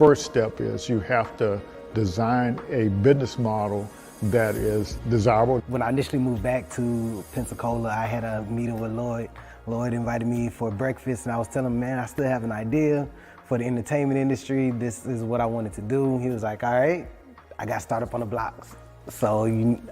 First step is you have to design a business model that is desirable. When I initially moved back to Pensacola, I had a meeting with Lloyd. Lloyd invited me for breakfast, and I was telling him, man, I still have an idea for the entertainment industry. This is what I wanted to do. He was like, all right, I got Startup on the Blocks. So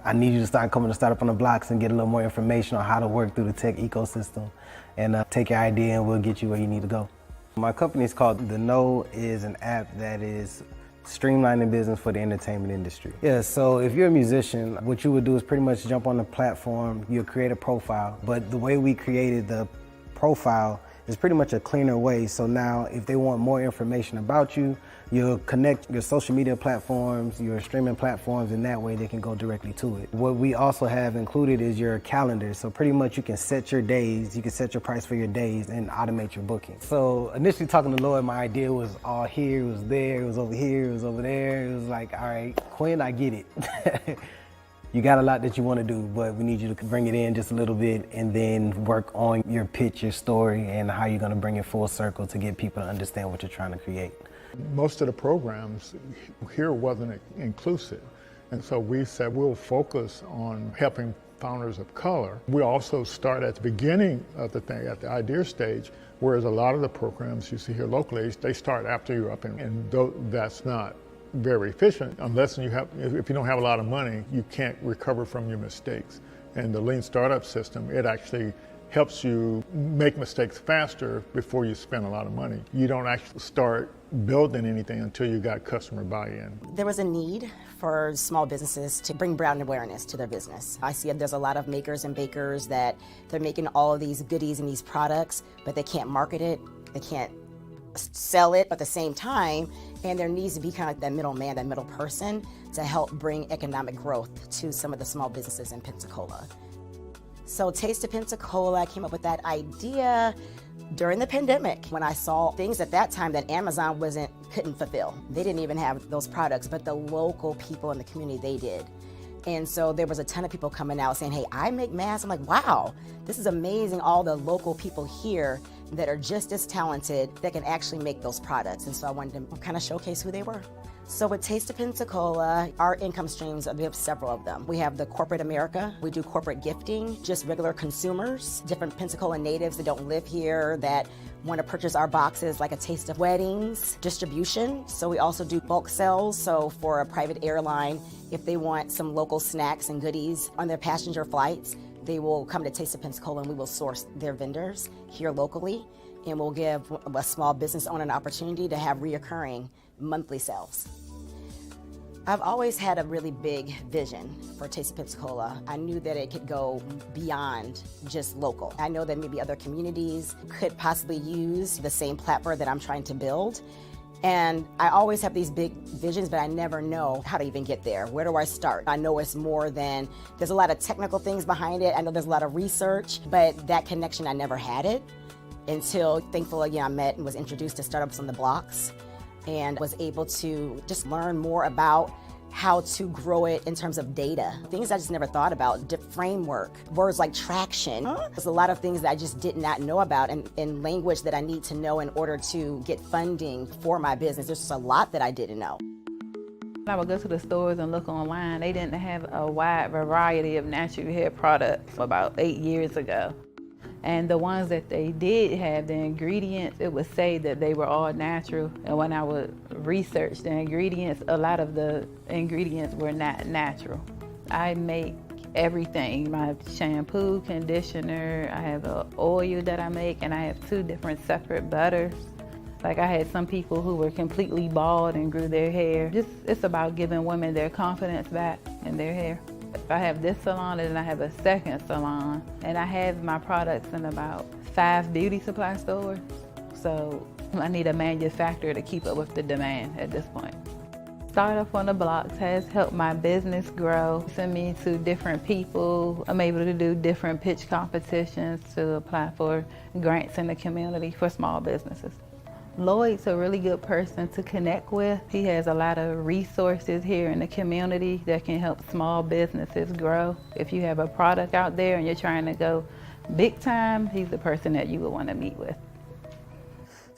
I need you to start coming to Startup on the Blocks and get a little more information on how to work through the tech ecosystem and take your idea and we'll get you where you need to go. My company is called The Know, is an app that is streamlining business for the entertainment industry. Yeah, so if you're a musician, what you would do is pretty much jump on the platform, you'll create a profile, but the way we created the profile is pretty much a cleaner way. So now if they want more information about you, you'll connect your social media platforms, your streaming platforms, and that way they can go directly to it. What we also have included is your calendar. So pretty much you can set your days, you can set your price for your days and automate your booking. So initially talking to Lloyd, my idea was all here, it was there, it was over here, it was over there. It was like, all right, Quinn, I get it. You got a lot that you want to do, but we need you to bring it in just a little bit and then work on your pitch, your story, and how you're going to bring it full circle to get people to understand what you're trying to create. Most of the programs here wasn't inclusive, and so we said we'll focus on helping founders of color. We also start at the beginning of the thing, at the idea stage, whereas a lot of the programs you see here locally, they start after you're up, and that's not very efficient unless you have, if you don't have a lot of money, you can't recover from your mistakes. And the lean startup system, it actually helps you make mistakes faster before you spend a lot of money. You don't actually start building anything until you got customer buy-in. There was a need for small businesses to bring brand awareness to their business. I see there's a lot of makers and bakers that they're making all of these goodies and these products, but they can't market it, they can't sell it at the same time, and there needs to be kind of like that middleman, that middle person to help bring economic growth to some of the small businesses in Pensacola. So Taste of Pensacola, I came up with that idea during the pandemic when I saw things at that time that Amazon couldn't fulfill. They didn't even have those products, but the local people in the community, they did. And so there was a ton of people coming out saying, hey, I make masks. I'm like, wow, this is amazing. All the local people here that are just as talented that can actually make those products. And so I wanted to kind of showcase who they were. So with Taste of Pensacola, our income streams, we have several of them. We have the corporate America. We do corporate gifting, just regular consumers, different Pensacola natives that don't live here that want to purchase our boxes, like a taste of weddings, distribution. So we also do bulk sales. So for a private airline, if they want some local snacks and goodies on their passenger flights, they will come to Taste of Pensacola and we will source their vendors here locally. And we'll give a small business owner an opportunity to have reoccurring monthly sales. I've always had a really big vision for Taste of Pensacola. I knew that it could go beyond just local. I know that maybe other communities could possibly use the same platform that I'm trying to build. And I always have these big visions, but I never know how to even get there. Where do I start? I know it's more than, there's a lot of technical things behind it. I know there's a lot of research, but that connection, I never had it until, thankfully, I met and was introduced to Startups on the Blocks and was able to just learn more about how to grow it in terms of data. Things I just never thought about, framework, words like traction. There's a lot of things that I just did not know about and language that I need to know in order to get funding for my business. There's just a lot that I didn't know. I would go to the stores and look online. They didn't have a wide variety of natural hair products about 8 years ago. And the ones that they did have, the ingredients, it would say that they were all natural. And when I would research the ingredients, a lot of the ingredients were not natural. I make everything, my shampoo, conditioner, I have an oil that I make, and I have 2 different separate butters. Like I had some people who were completely bald and grew their hair. It's about giving women their confidence back in their hair. I have this salon and I have a second salon, and I have my products in about 5 beauty supply stores. So I need a manufacturer to keep up with the demand at this point. Startup on the Blocks has helped my business grow. Send me to different people. I'm able to do different pitch competitions to apply for grants in the community for small businesses. Lloyd's a really good person to connect with. He has a lot of resources here in the community that can help small businesses grow. If you have a product out there and you're trying to go big time, he's the person that you would want to meet with.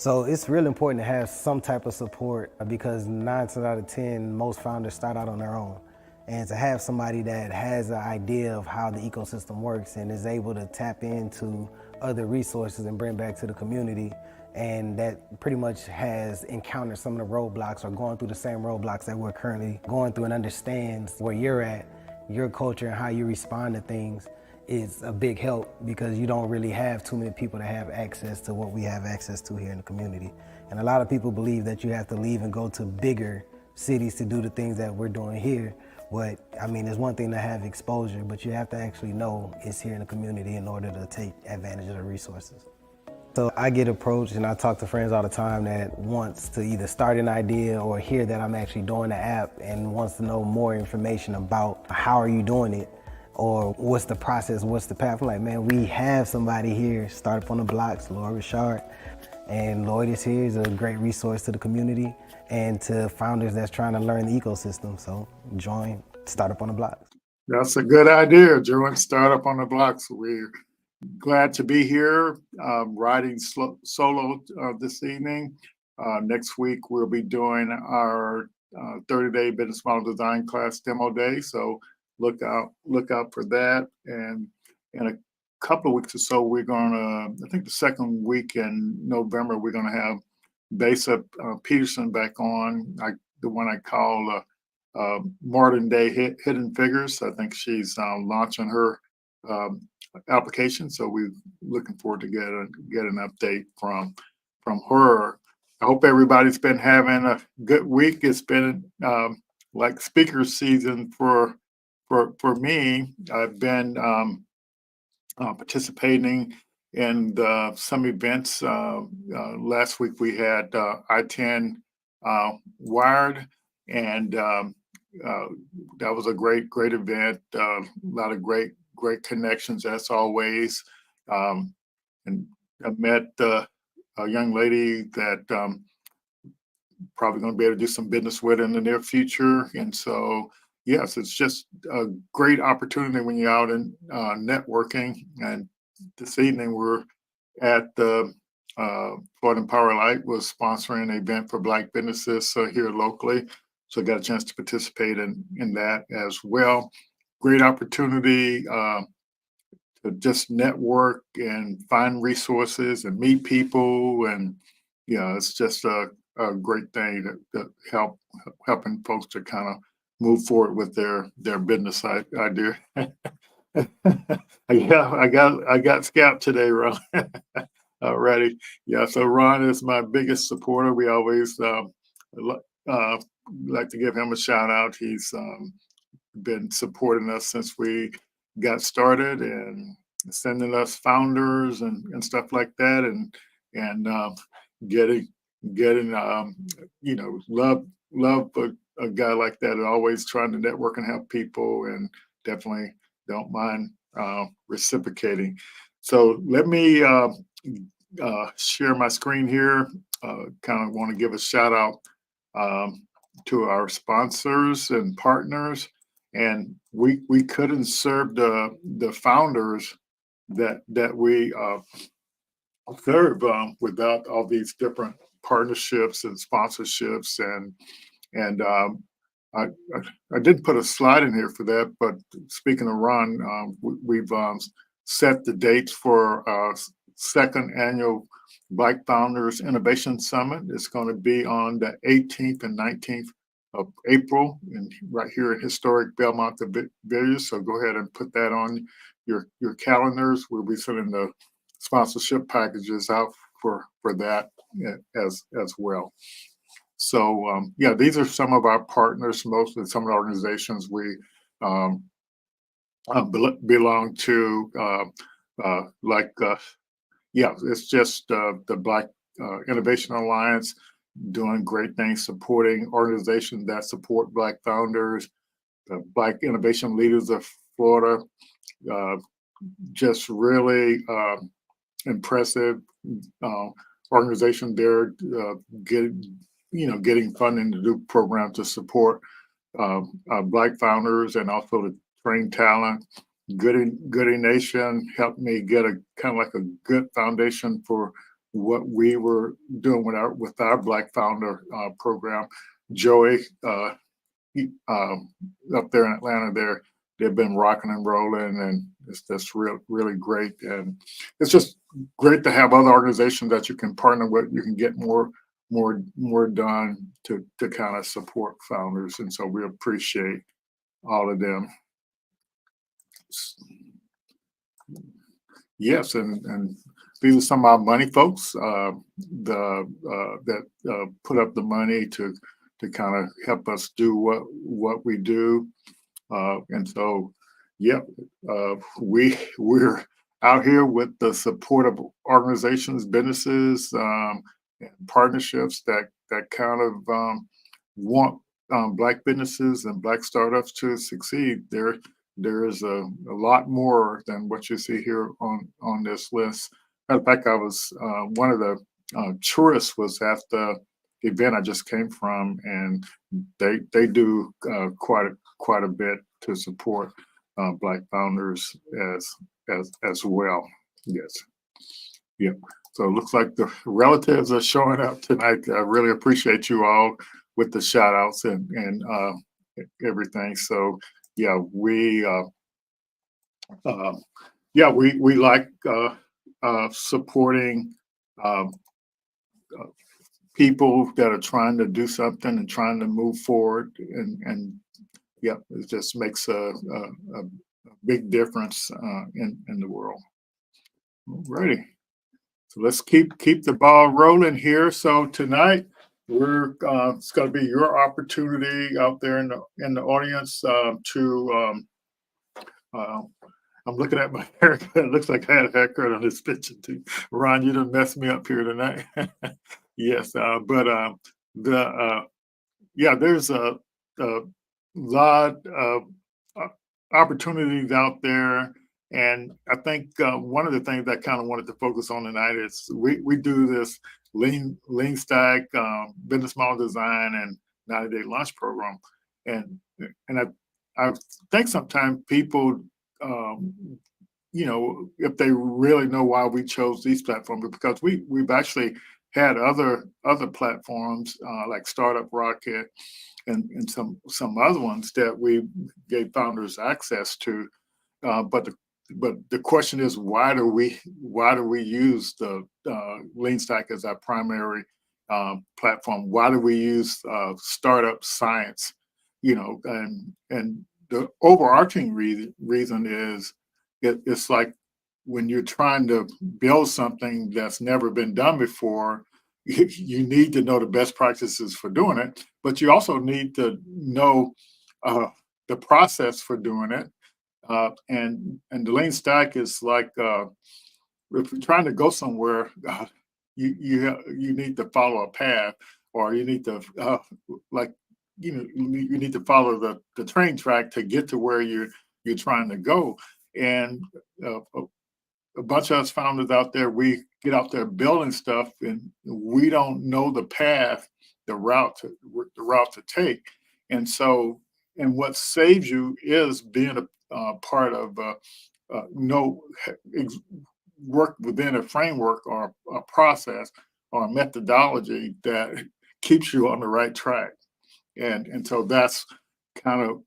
So it's really important to have some type of support because 9 times out of 10, most founders start out on their own. And to have somebody that has an idea of how the ecosystem works and is able to tap into other resources and bring back to the community, and that pretty much has encountered some of the roadblocks or going through the same roadblocks that we're currently going through and understands where you're at, your culture and how you respond to things, is a big help because you don't really have too many people that have access to what we have access to here in the community. And a lot of people believe that you have to leave and go to bigger cities to do the things that we're doing here. But I mean, it's one thing to have exposure, but you have to actually know it's here in the community in order to take advantage of the resources. So I get approached and I talk to friends all the time that wants to either start an idea or hear that I'm actually doing the app and wants to know more information about how are you doing it or what's the process, what's the path. I'm like, man, we have somebody here, Startup on the Blocks, Lloyd Richard. And Lloyd is here, he's a great resource to the community and to founders that's trying to learn the ecosystem. So join Startup on the Blocks. That's a good idea, join Startup on the Blocks. We're glad to be here, riding solo this evening. Next week, we'll be doing our 30-day business model design class demo day. So look out for that. And in a couple of weeks or so, we're gonna, I think the second week in November, we're gonna have Besa Peterson back on, the one I call modern day hidden figures. I think she's launching her application, so we're looking forward to get an update from her. I hope everybody's been having a good week. It's been like speaker season for me. I've been participating in some events. Last week we had I-10 Wired, and that was a great event. A lot of great connections as always. And I met a young lady that probably going to be able to do some business with in the near future. And so, yes, it's just a great opportunity when you're out and networking. And this evening we're at the Florida Power Light was sponsoring an event for Black businesses here locally. So I got a chance to participate in that as well. Great opportunity to just network and find resources and meet people. And, it's just a great thing that helping folks to kind of move forward with their business idea. I got scalped today, Ron. Already. Yeah, so Ron is my biggest supporter. We always like to give him a shout out. He's been supporting us since we got started and sending us founders and stuff like that, and getting love a guy like that, and always trying to network and help people, and definitely don't mind reciprocating. So let me share my screen here. Kind of want to give a shout out to our sponsors and partners, and we couldn't serve the founders that we serve without all these different partnerships and sponsorships, and I didn't put a slide in here for that, but speaking of Ron, we've set the dates for our second annual Black Founders Innovation Summit. It's going to be on the 18th and 19th of April, and right here in historic Belmont Villas. So go ahead and put that on your calendars. We'll be sending the sponsorship packages out for that as well. So these are some of our partners, mostly some of the organizations we belong to, it's just the Black Innovation Alliance doing great things, supporting organizations that support Black founders, the Black Innovation Leaders of Florida, just really impressive organization there, getting funding to do programs to support Black founders and also to train talent. Goody Nation helped me get a kind of like a good foundation for what we were doing with our Black Founder program. Joey, up there in Atlanta, they've been rocking and rolling, and it's just really great. And it's just great to have other organizations that you can partner with. You can get more done to kind of support founders, and so we appreciate all of them. Yes, and these are some of our money folks that put up the money to kind of help us do what we do, and so yeah, we're out here with the support of organizations, businesses, and partnerships that kind of want Black businesses and Black startups to succeed. There is a lot more than what you see here on this list. Matter of fact, I was one of the tourists was at the event I just came from, and they do quite a bit to support Black founders as well. Yes, yeah. So it looks like the relatives are showing up tonight. I really appreciate you all with the shout outs and everything. So yeah, we like supporting people that are trying to do something and trying to move forward, and yeah, it just makes a big difference in the world. Alrighty, so let's keep the ball rolling here. So tonight it's going to be your opportunity out there in the audience to. I'm looking at my haircut. It looks like I had a haircut on this picture too. Ron, you done messed me up here tonight. Yes, but there's a lot of opportunities out there, and I think one of the things I kind of wanted to focus on tonight is we do this lean stack, business model design, and 90-day launch program, and I think sometimes people if they really know why we chose these platforms, because we've actually had other platforms like Startup Rocket and some other ones that we gave founders access to. But the question is, why do we use the Lean Stack as our primary platform? Why do we use startup science? And the overarching reason is it's like when you're trying to build something that's never been done before, you need to know the best practices for doing it, but you also need to know the process for doing it. And the Lean Stack is like if you're trying to go somewhere, you need to follow a path, or you need to you need to follow the train track to get to where you're trying to go. And a bunch of us founders out there, we get out there building stuff, and we don't know the path, the route to take. And so, and what saves you is being a part of work within a framework or a process or a methodology that keeps you on the right track. And so that's kind of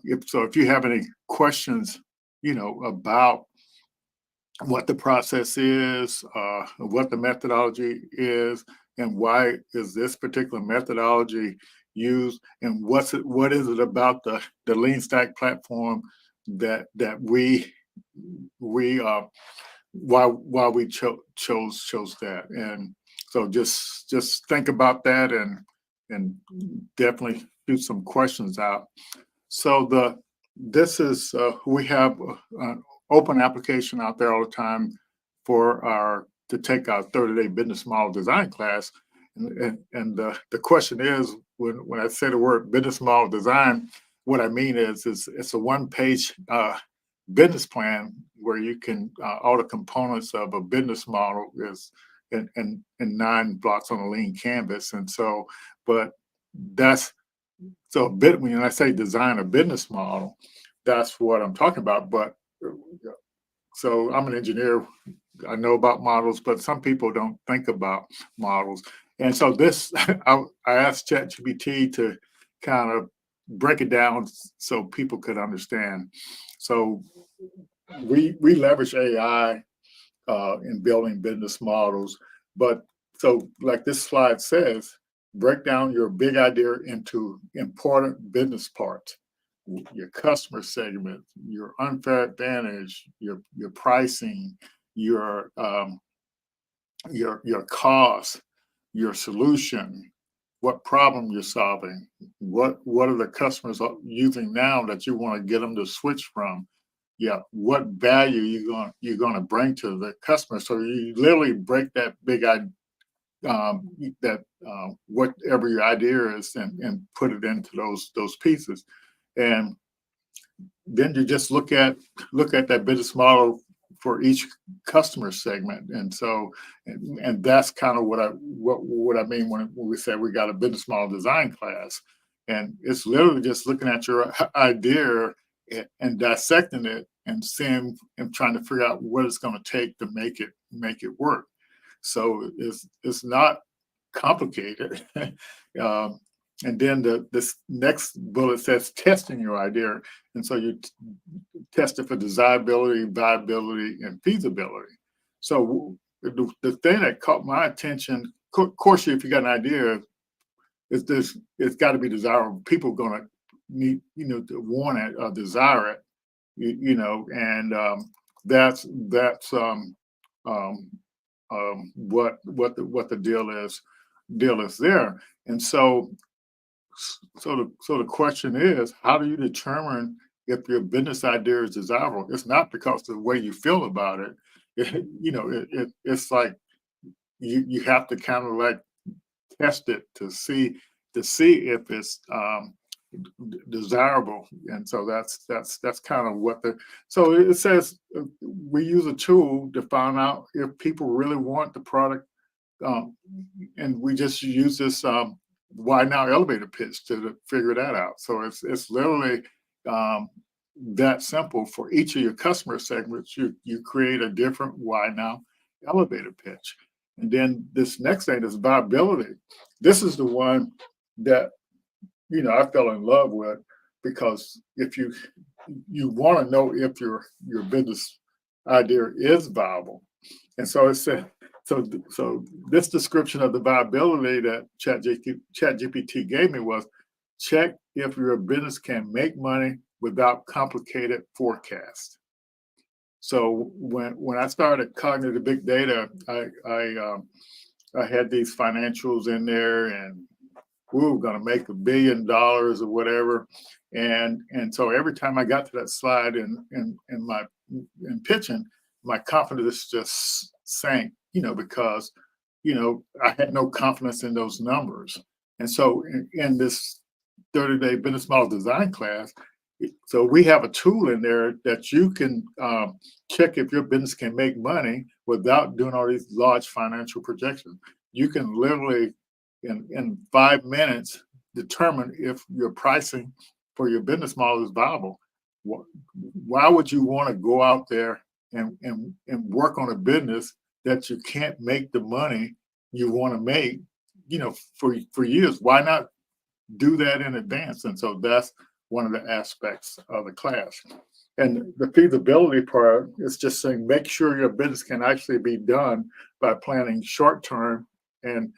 if you have any questions, about what the process is, what the methodology is, and why is this particular methodology used, and what is it about the Lean Stack platform that we why we chose that. And so just think about that, and definitely shoot some questions out. So this is we have an open application out there all the time to take our 30-day business model design class. And the question is, when I say the word business model design, what I mean is it's a one-page business plan where you can all the components of a business model is in 9 blocks on a lean canvas. And so, but that's so a bit when I say design a business model, that's what I'm talking about. But so I'm an engineer. I know about models, but some people don't think about models. And so this, I asked ChatGPT to kind of break it down so people could understand. So we leverage AI in building business models, but so like this slide says, break down your big idea into important business parts: your customer segment, your unfair advantage, your pricing, your your cost, your solution, what problem you're solving, what are the customers using now that you want to get them to switch from. Yeah, what value you're going to bring to the customer. So you literally break that big idea, that whatever your idea is, and put it into those pieces. And then you just look at that business model for each customer segment. And so, and that's kind of what I mean when we say we got a business model design class. And it's literally just looking at your idea and dissecting it and seeing and trying to figure out what it's going to take to make it work. So it's not complicated. And then this next bullet says testing your idea. And so you test it for desirability, viability, and feasibility. So the thing that caught my attention, of course, if you got an idea, it's got to be desirable. People are going to need, to want it or desire it, and that's what the deal is there. And so the question is, how do you determine if your business idea is desirable? It's not because of the way you feel about it. It's like you have to kind of like test it to see if it's desirable. And so that's kind of what so it says we use a tool to find out if people really want the product, and we just use this why now elevator pitch to figure that out. So it's literally that simple. For each of your customer segments, you create a different why now elevator pitch. And then this next thing is viability. This is the one that I fell in love with, because if you want to know if your business idea is viable. And so it said, so this description of the viability that ChatGPT gave me was: check if your business can make money without complicated forecasts. So when I started cognitive big data, I had these financials in there, and we were going to make $1 billion or whatever. And so every time I got to that slide in pitching, my confidence just sank, because, I had no confidence in those numbers. And so in this 30-day business model design class, so we have a tool in there that you can check if your business can make money without doing all these large financial projections. You can literally, in 5 minutes, determine if your pricing for your business model is viable. Why would you want to go out there and work on a business that you can't make the money you want to make, for years? Why not do that in advance? And so that's one of the aspects of the class. And the feasibility part is just saying, make sure your business can actually be done by planning short-term and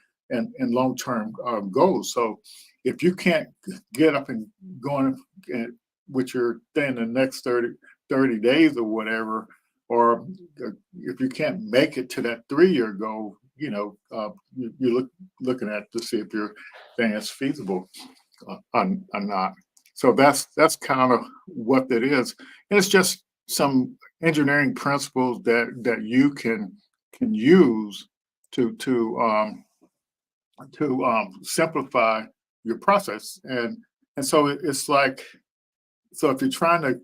long-term goals. So if you can't get up and going with your thing in the next 30 days or whatever, or if you can't make it to that 3-year goal, you're looking at to see if your thing is feasible or not. So that's kind of what that is. And it's just some engineering principles that you can use to simplify your process. And so it's like, so if you're trying to,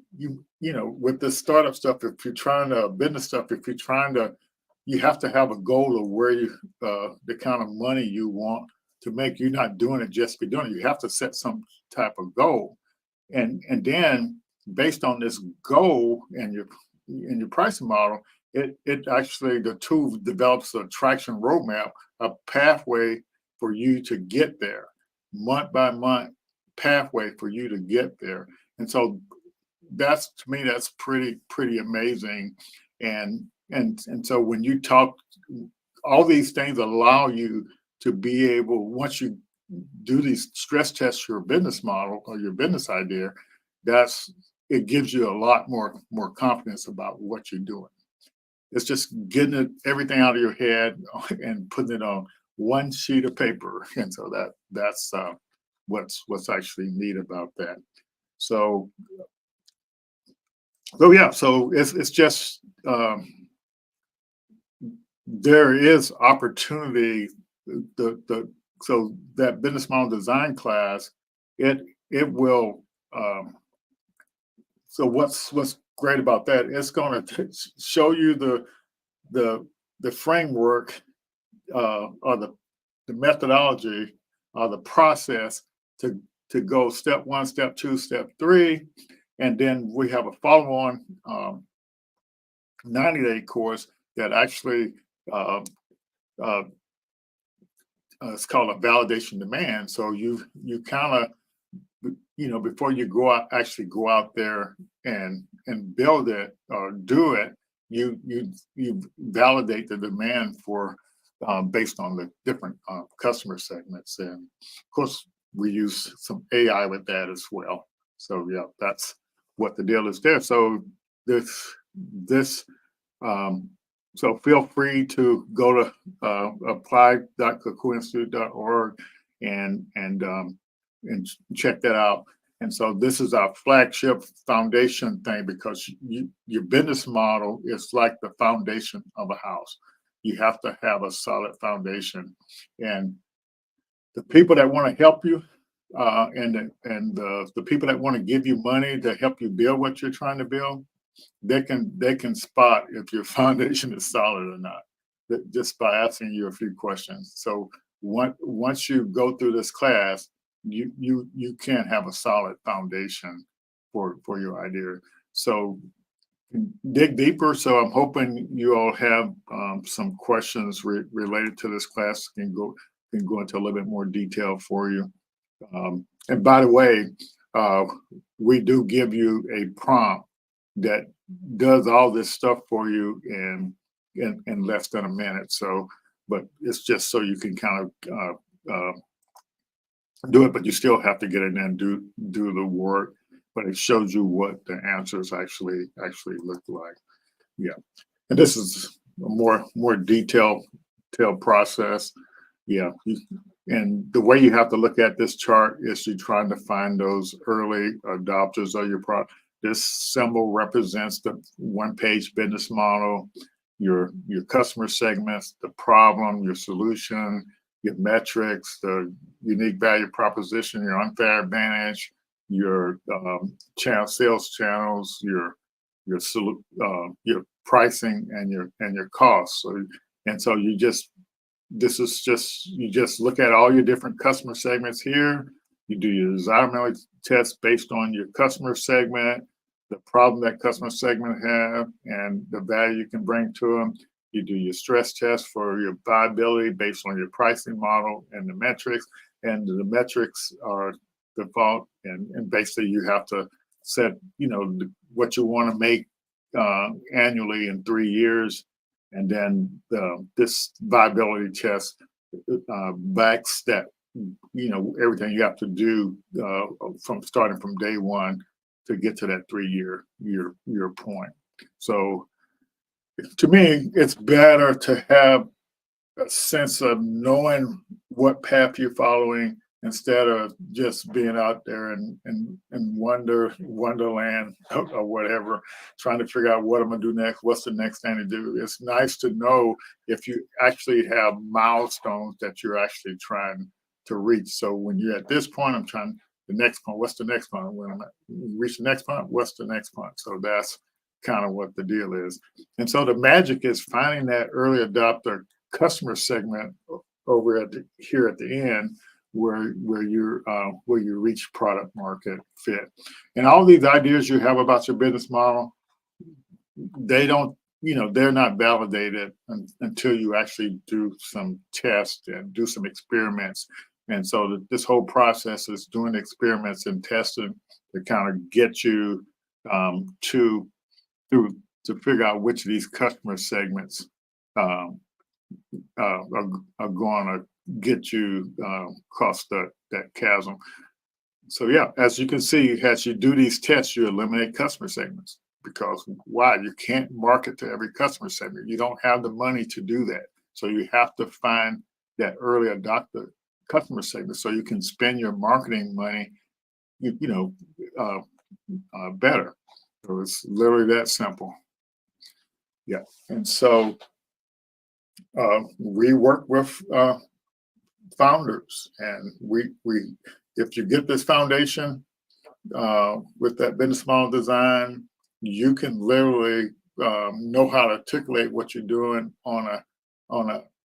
with this startup stuff, if you're trying to business stuff, if you're trying to, you have to have a goal of where the kind of money you want to make. You're not doing it just to be doing it. You have to set some type of goal. And then based on this goal and in your pricing model, it actually, the tool develops a traction roadmap, a pathway for you to get there, month by month pathway for you to get there. And so that's, to me, that's pretty amazing. And so when you talk, all these things allow you to be able, once you do these stress tests your business model or your business idea, it gives you a lot more confidence about what you're doing. It's just getting everything out of your head and putting it on one sheet of paper. And so that's what's actually neat about that. So yeah, so it's just there is opportunity. So that business model design class, it will. So what's great about that? It's going to show you the framework or the methodology or the process to go step 1, step 2, step 3, and then we have a follow-on 90-day course that actually it's called a validation demand. So you kind of, before you actually go out there and build it or do it, you validate the demand for based on the different customer segments. And of course, we use some AI with that as well. So yeah, that's what the deal is there. So so feel free to go to apply.cocoainstitute.org and check that out. And so this is our flagship foundation thing, because your business model is like the foundation of a house. You have to have a solid foundation, and the people that want to help you, and the people that want to give you money to help you build what you're trying to build, they can spot if your foundation is solid or not, just by asking you a few questions. So once you go through this class, you can have a solid foundation for your idea. So dig deeper. So I'm hoping you all have some questions related to this class. Can go into a little bit more detail for you. And by the way, we do give you a prompt that does all this stuff for you in less than a minute. So, but it's just so you can kind of do it, but you still have to get in there and do the work. But it shows you what the answers actually look like. Yeah, and this is a more detailed process. Yeah, and the way you have to look at this chart is you're trying to find those early adopters of your product. This symbol represents the one-page business model, your customer segments, the problem, your solution, your metrics, the unique value proposition, your unfair advantage, your sales channels, your pricing, and your costs. So you just look at all your different customer segments here. You do your desirability test based on your customer segment, the problem that customer segment have, and the value you can bring to them. You do your stress test for your viability based on your pricing model and the metrics. And the metrics are default, and basically you have to set, what you want to make annually in 3 years. And then this viability test backs that, everything you have to do starting from day one to get to that 3-year point. So to me, it's better to have a sense of knowing what path you're following instead of just being out there in wonderland or whatever, trying to figure out what I'm gonna do next, what's the next thing to do. It's nice to know if you actually have milestones that you're actually trying to reach. So when you're at this point, I'm trying the next point, what's the next point? When I'm reach the next point, what's the next point? So that's kind of what the deal is. And so the magic is finding that early adopter customer segment over here at the end, where you reach product market fit. And all these ideas you have about your business model, they don't, they're not validated until you actually do some tests and do some experiments. And so this whole process is doing experiments and testing to kind of get you to through to figure out which of these customer segments um, are going to get you across that chasm. So yeah, as you can see, as you do these tests, you eliminate customer segments because why? You can't market to every customer segment. You don't have the money to do that. So you have to find that early adopter customer segment so you can spend your marketing money, better. So it's literally that simple. Yeah. And so we work with founders, and we if you get this foundation with that business model design, you can literally know how to articulate what you're doing on a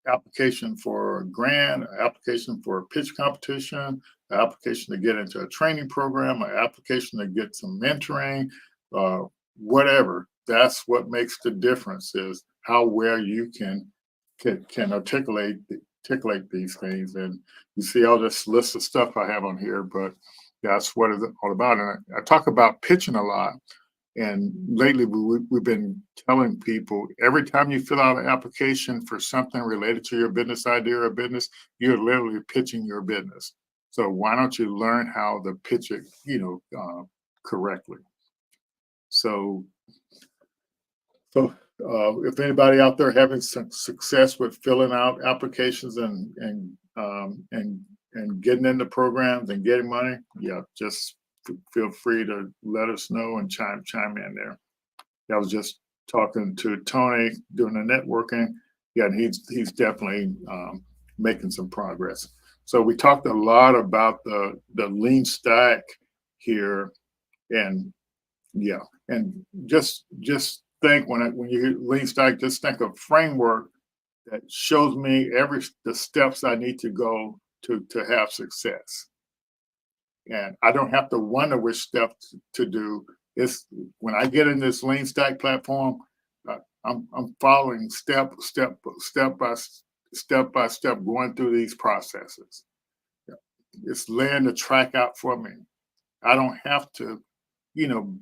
application for a grant, an application for a pitch competition, an application to get into a training program, an application to get some mentoring, whatever. That's what makes the difference is how well you can articulate these things. And you see all this list of stuff I have on here, but that's what it's all about. And I talk about pitching a lot. And lately, we've been telling people every time you fill out an application for something related to your business idea or business, you're literally pitching your business. So why don't you learn how to pitch it, correctly? So if anybody out there having some success with filling out applications and getting into programs and getting money, yeah, just feel free to let us know and chime in there. I was just talking to Tony doing the networking. Yeah, and he's definitely making some progress. So we talked a lot about the lean stack here, and yeah, and just think when you hear lean stack, just think of framework that shows me the steps I need to go to have success. And I don't have to wonder which steps to do. It's when I get in this lean stack platform, I'm following step by step going through these processes. It's laying the track out for me. I don't have to,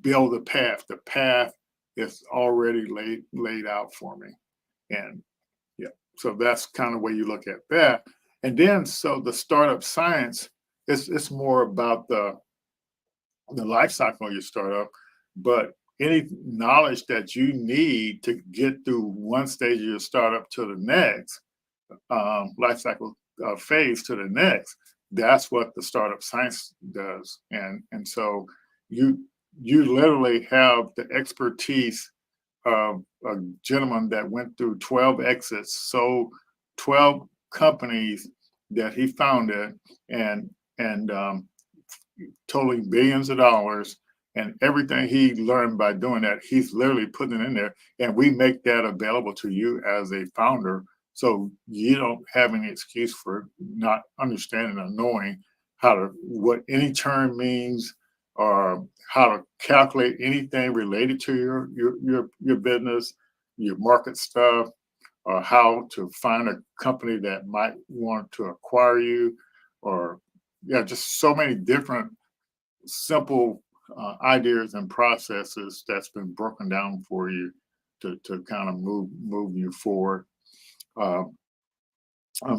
build a path. The path is already laid out for me. And yeah, so that's kind of where you look at that. And then so the startup science, it's more about the life cycle of your startup, but any knowledge that you need to get through one stage of your startup to the next life cycle phase to the next, that's what the startup science does. And so you literally have the expertise of a gentleman that went through 12 exits, so 12 companies that he founded, and totaling billions of dollars, and everything he learned by doing that, he's literally putting it in there, and we make that available to you as a founder, so you don't have any excuse for not understanding or knowing what any term means, or how to calculate anything related to your business, your market stuff, or how to find a company that might want to acquire you, or yeah, just so many different simple ideas and processes that's been broken down for you to kind of move you forward. Uh,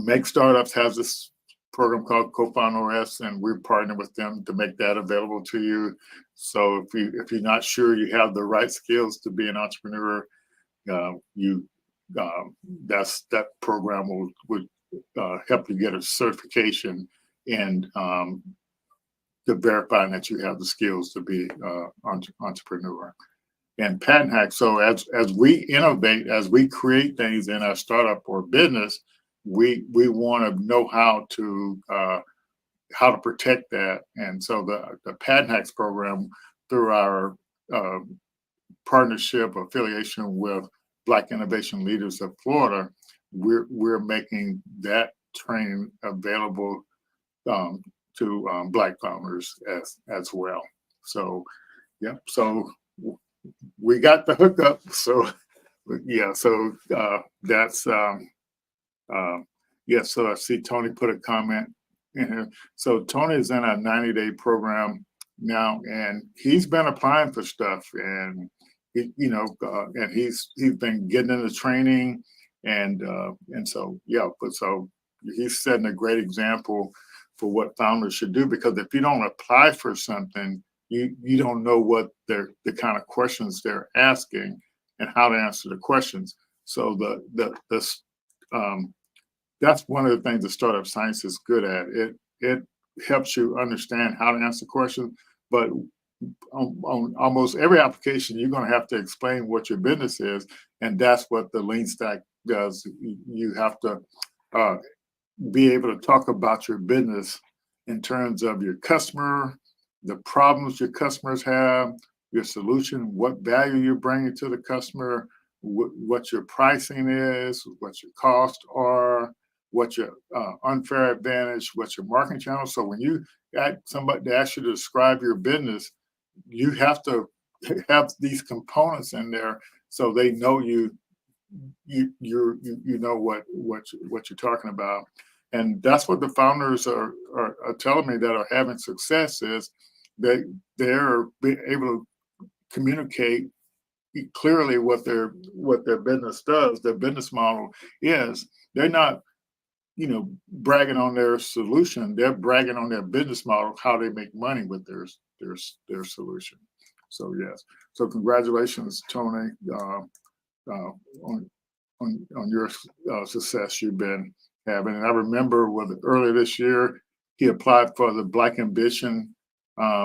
Make Startups has this program called Co-Found OS, and we're partnering with them to make that available to you. So if you're not sure you have the right skills to be an entrepreneur, that program would help you get a certification and to verifying that you have the skills to be entrepreneur. And patent hack. So as we innovate, as we create things in our startup or business, we want to know how to protect that. And so the patent hacks program, through our partnership affiliation with Black Innovation Leaders of Florida, we're making that training available to Black founders as well. So yeah, so we got the hookup. So yeah, so that's uh, yeah. So I see Tony put a comment in here. So Tony is in a 90-day program now, and he's been applying for stuff, and and he's been getting into training, and so yeah, but so he's setting a great example for what founders should do, because if you don't apply for something, you don't know what the kind of questions they're asking and how to answer the questions. So um, that's one of the things that startup science is good at. It helps you understand how to answer questions, but on almost every application, you're going to have to explain what your business is, and that's what the lean stack does. You have to uh, be able to talk about your business in terms of your customer, the problems your customers have, your solution, what value you're bringing to the customer, what your pricing is, what your costs are, what your unfair advantage, what your marketing channel. So when you ask somebody to ask you to describe your business, you have to have these components in there so they know you know what you're talking about. And that's what the founders are telling me that are having success is they're able to communicate clearly what their business does, their business model is. They're not bragging on their solution. They're bragging on their business model, how they make money with their solution. So yes, so congratulations, Tony, uh, on on your success you've been having. And I remember earlier this year, he applied for the Black Ambition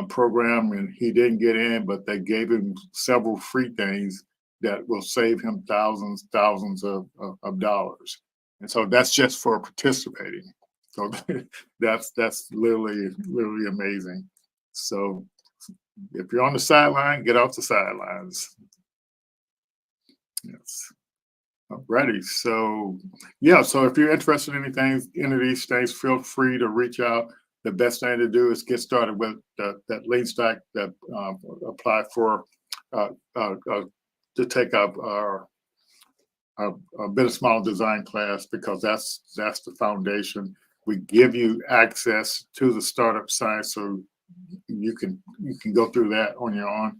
program, and he didn't get in, but they gave him several free things that will save him thousands of dollars. And so that's just for participating. So that's literally amazing. So if you're on the sideline, get off the sidelines. Yes. Alrighty. So yeah, so if you're interested in any of these things, feel free to reach out. The best thing to do is get started with that lean stack that apply for uh, uh, uh, to take up our business model design class, because that's the foundation. We give you access to the startup science, so you can go through that on your own.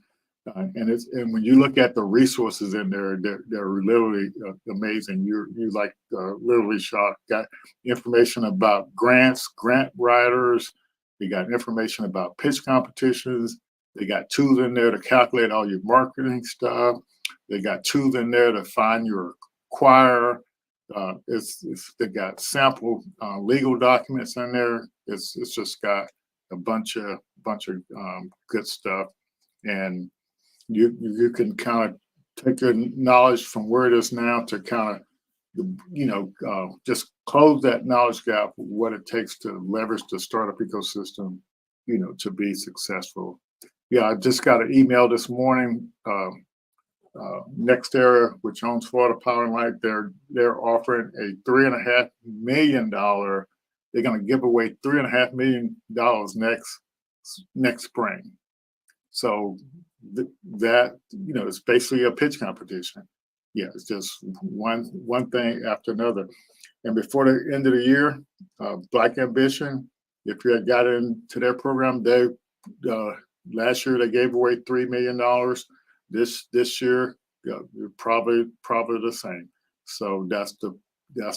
And when you look at the resources in there, they're literally amazing. You like literally shocked. Got information about grants, grant writers. They got information about pitch competitions. They got tools in there to calculate all your marketing stuff. They got tools in there to find your acquirer. They got sample legal documents in there. It's just got a bunch of good stuff, and you can kind of take your knowledge from where it is now to kind of just close that knowledge gap, what it takes to leverage the startup ecosystem, to be successful. Yeah, I just got an email this morning. NextEra, which owns Florida Power and Light, they're offering a $3.5 million. They're going to give away $3.5 million next spring. So that it's basically a pitch competition. Yeah, it's just one thing after another. And before the end of the year, Black Ambition, if you had got into their program, they last year they gave away $3 million. This year, probably the same. So that's the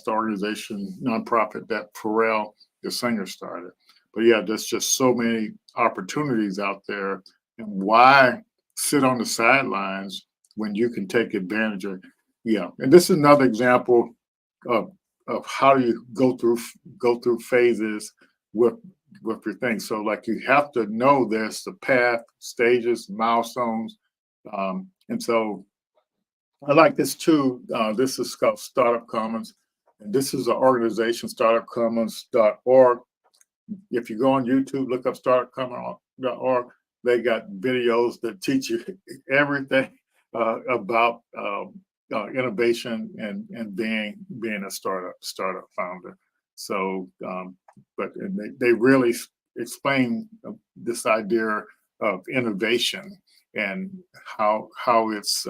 organization, nonprofit that Pharrell, the singer, started. But yeah, there's just so many opportunities out there. And why sit on the sidelines when you can take advantage of? Yeah, and this is another example of how you go through phases with your things. So like you have to know this, the path, stages, milestones. And so I like this too. This is called Startup Commons. And this is an organization, startupcommons.org. If you go on YouTube, look up startupcommons.org. They got videos that teach you everything about innovation and being a startup founder. So, but they really explain this idea of innovation and how it's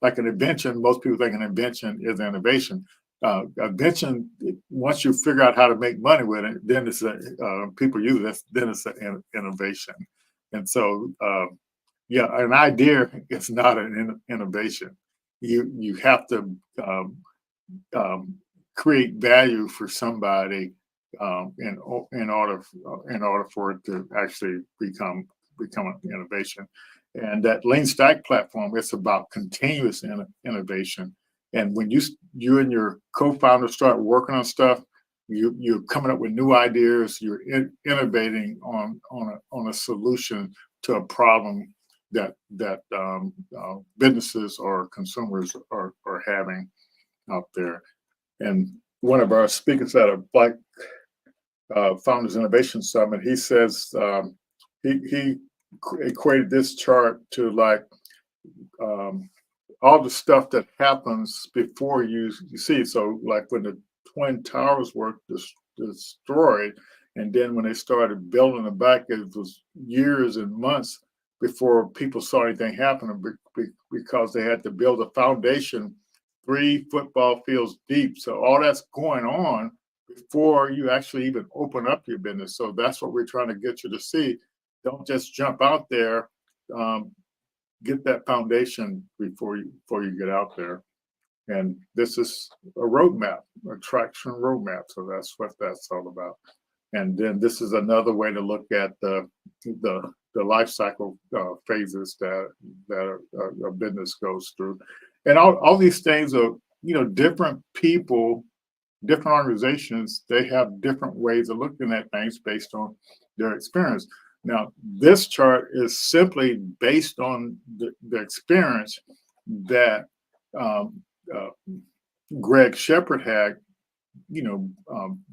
like an invention. Most people think an invention is innovation. Invention, once you figure out how to make money with it, then it's people use it. Then it's an innovation. And so, yeah, an idea is not an innovation. You have to create value for somebody in order for it to actually become an innovation. And that Lean Stack platform, it's about continuous innovation. And when you and your co-founder start working on stuff, you're coming up with new ideas. You're innovating on a solution to a problem that businesses or consumers are having out there. And one of our speakers at a Black Founders Innovation Summit, he says he equated this chart to like all the stuff that happens before you see it. So like when the Twin Towers were destroyed, and then when they started building them back, it was years and months before people saw anything happening because they had to build a foundation 3 football fields deep. So all that's going on before you actually even open up your business. So that's what we're trying to get you to see. Don't just jump out there. Get that foundation before you get out there. And this is a roadmap, a traction roadmap. So that's what that's all about. And then this is another way to look at the life cycle phases that a business goes through. And all these things are, different people, different organizations, they have different ways of looking at things based on their experience. Now, this chart is simply based on the experience that Greg Shepard had,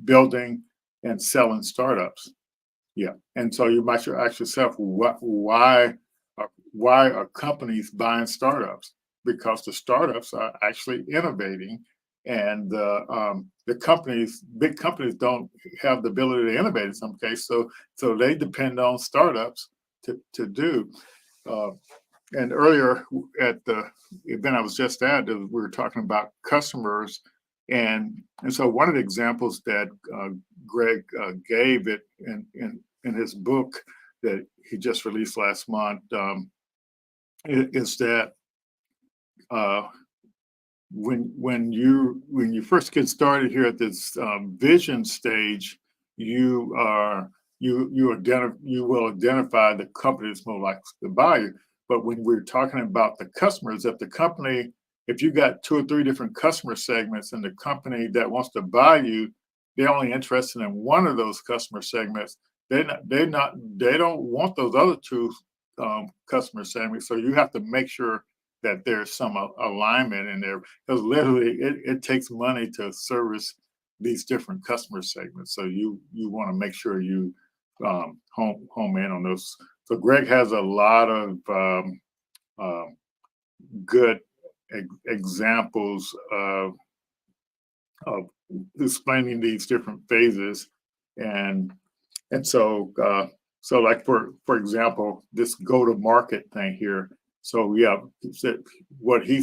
building and selling startups. Yeah, and so you might ask yourself, why are companies buying startups? Because the startups are actually innovating, and the big companies don't have the ability to innovate in some cases, so they depend on startups to do. And earlier at the event I was just at, we were talking about customers, and so one of the examples that Greg gave it in his book that he just released last month is that when you first get started here at this vision stage, you will identify the company that's more likely to buy you. But when we're talking about the customers, if you got 2 or 3 different customer segments, and the company that wants to buy you, they're only interested in one of those customer segments. They don't want those other 2 customer segments. So you have to make sure that there's some alignment in there, because literally it takes money to service these different customer segments. So you want to make sure you home in on those. So Greg has a lot of good examples of explaining these different phases, and so like for example, this go to market thing here. So yeah, what he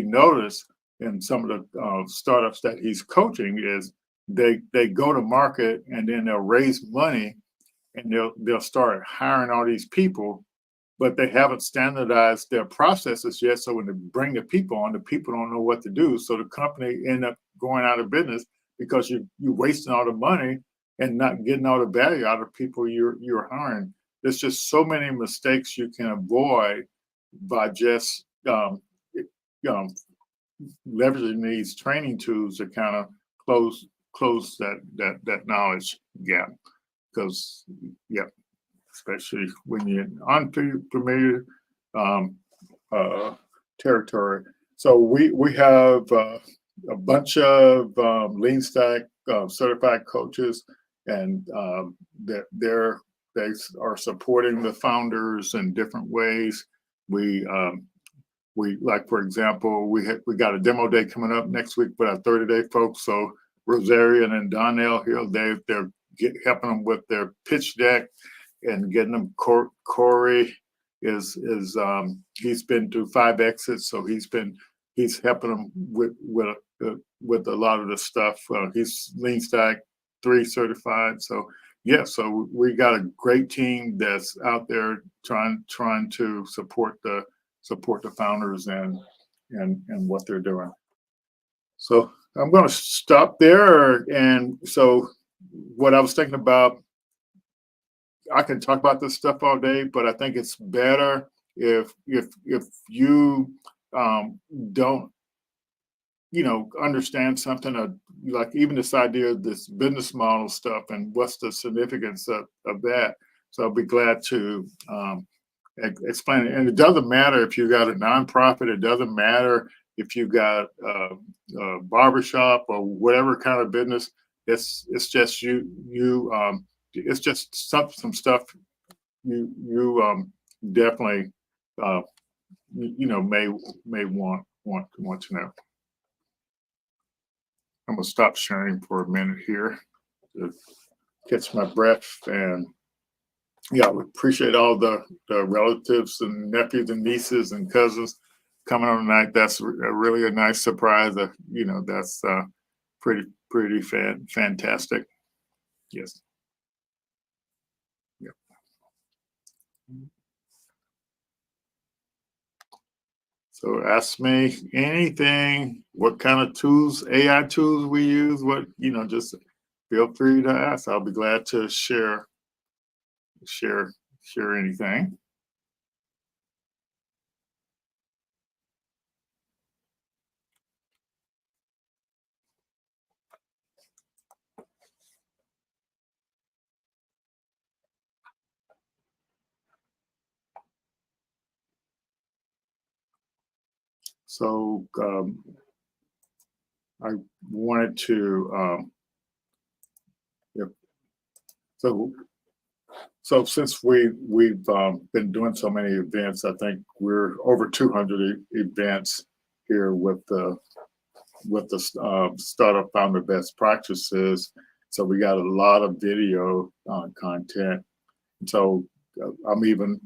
noticed in some of the startups that he's coaching is they go to market, and then they'll raise money, and they'll start hiring all these people, but they haven't standardized their processes yet. So when they bring the people on, the people don't know what to do. So the company end up going out of business because you're wasting all the money and not getting all the value out of people you're hiring. There's just so many mistakes you can avoid by just leveraging these training tools to kind of close that knowledge gap. Because especially when you're in unfamiliar territory. So we have a bunch of Lean Stack certified coaches, and they are supporting the founders in different ways. We like, for example, we got a demo day coming up next week with our 30-day folks. So Rosarian and Donnell here, they're helping them with their pitch deck and getting them Corey he's been through 5 exits, so he's helping them with a lot of the stuff. He's Lean Stack 3 certified, so yeah, so we got a great team that's out there trying to support the founders and what they're doing. So I'm going to stop there. And so what I was thinking about, I can talk about this stuff all day, but I think it's better if you don't, understand something like even this idea of this business model stuff and what's the significance of that. So I'll be glad to explain it. And it doesn't matter if you got a nonprofit. It doesn't matter if you got a barbershop or whatever kind of business. It's just it's just some stuff you definitely may want to know. I'm gonna stop sharing for a minute here to catch my breath. And yeah, we appreciate all the relatives and nephews and nieces and cousins coming on tonight. That's really a nice surprise. That's pretty fantastic. Yes. Yep. So ask me anything, what kind of tools, AI tools we use, just feel free to ask. I'll be glad to share anything. So I wanted to, so since we've been doing so many events, I think we're over 200 events here with the startup founder best practices. So we got a lot of video content. So I'm even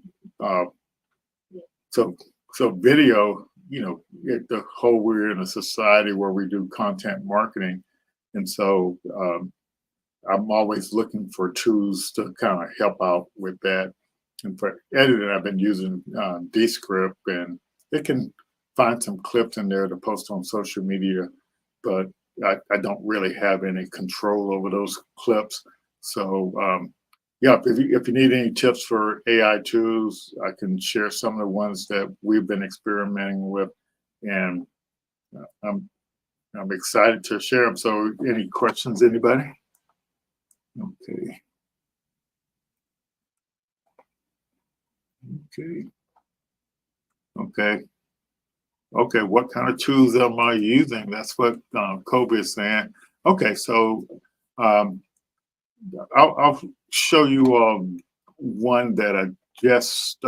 so video. The whole we're in a society where we do content marketing, and so I'm always looking for tools to kind of help out with that. And for editing, I've been using Descript, and it can find some clips in there to post on social media, but I don't really have any control over those clips. So yeah, if you need any tips for AI tools, I can share some of the ones that we've been experimenting with, and I'm excited to share them. So any questions, anybody? Okay. Okay. What kind of tools am I using? That's what Kobe is saying. Okay, so I'll show you one that I just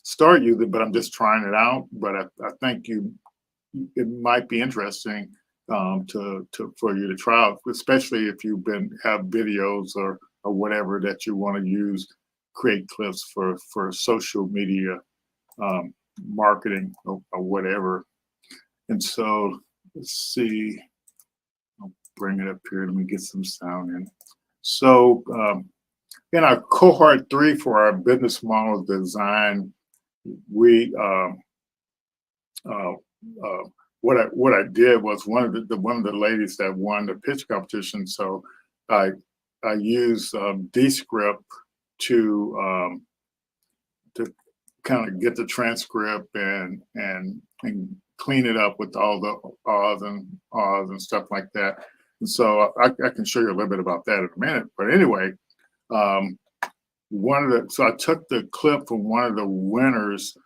started using, but I'm just trying it out. But I think it might be interesting for you to try out, especially if you have videos or whatever that you want to use, create clips for social media marketing or whatever. And so let's see, I'll bring it up here. Let me get some sound in. So in our cohort 3 for our business model design, we what I did was one of the ladies that won the pitch competition. So I used Descript to kind of get the transcript and clean it up with all the ahs and stuff like that. And so I can show you a little bit about that in a minute. But anyway, so I took the clip from one of the winners.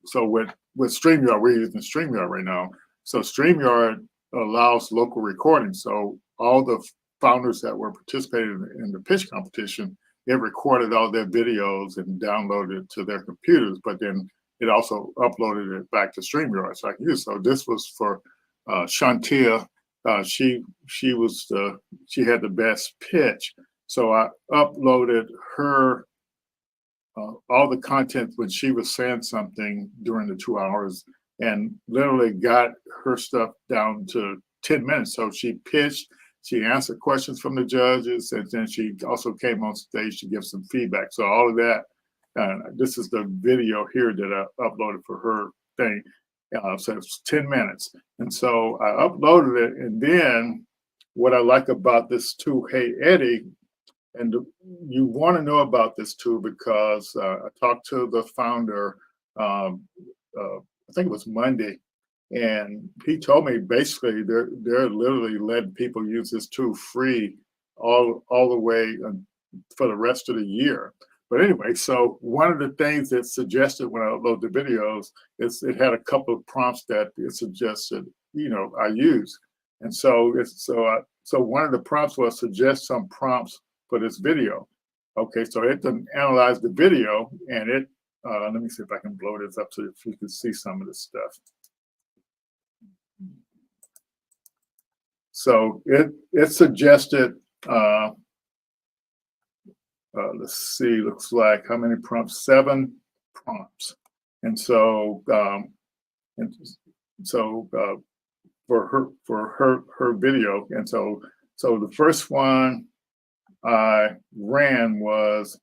So with StreamYard, we're using StreamYard right now. So StreamYard allows local recording. So all the founders that were participating in the pitch competition, it recorded all their videos and downloaded it to their computers, but then it also uploaded it back to StreamYard. So I can use. So this was for Shantia. She had the best pitch. So I uploaded her all the content when she was saying something during the 2 hours, and literally got her stuff down to 10 minutes. So she pitched, she answered questions from the judges, and then she also came on stage to give some feedback. So all of that, this is the video here that I uploaded for her thing. So it's 10 minutes. And so I uploaded it. And then what I like about this tool, Hey Eddie, and you want to know about this tool because I talked to the founder, I think it was Monday, and he told me basically they're literally letting people use this tool free all the way for the rest of the year. But anyway, so one of the things that suggested when I upload the videos is it had a couple of prompts that it suggested, I use. And so so one of the prompts was suggest some prompts for this video. Okay, so it didn't analyze the video, and it let me see if I can blow this up so if you can see some of this stuff. So it suggested, let's see, looks like how many prompts? 7 prompts. And so for her video, and so the first one I ran was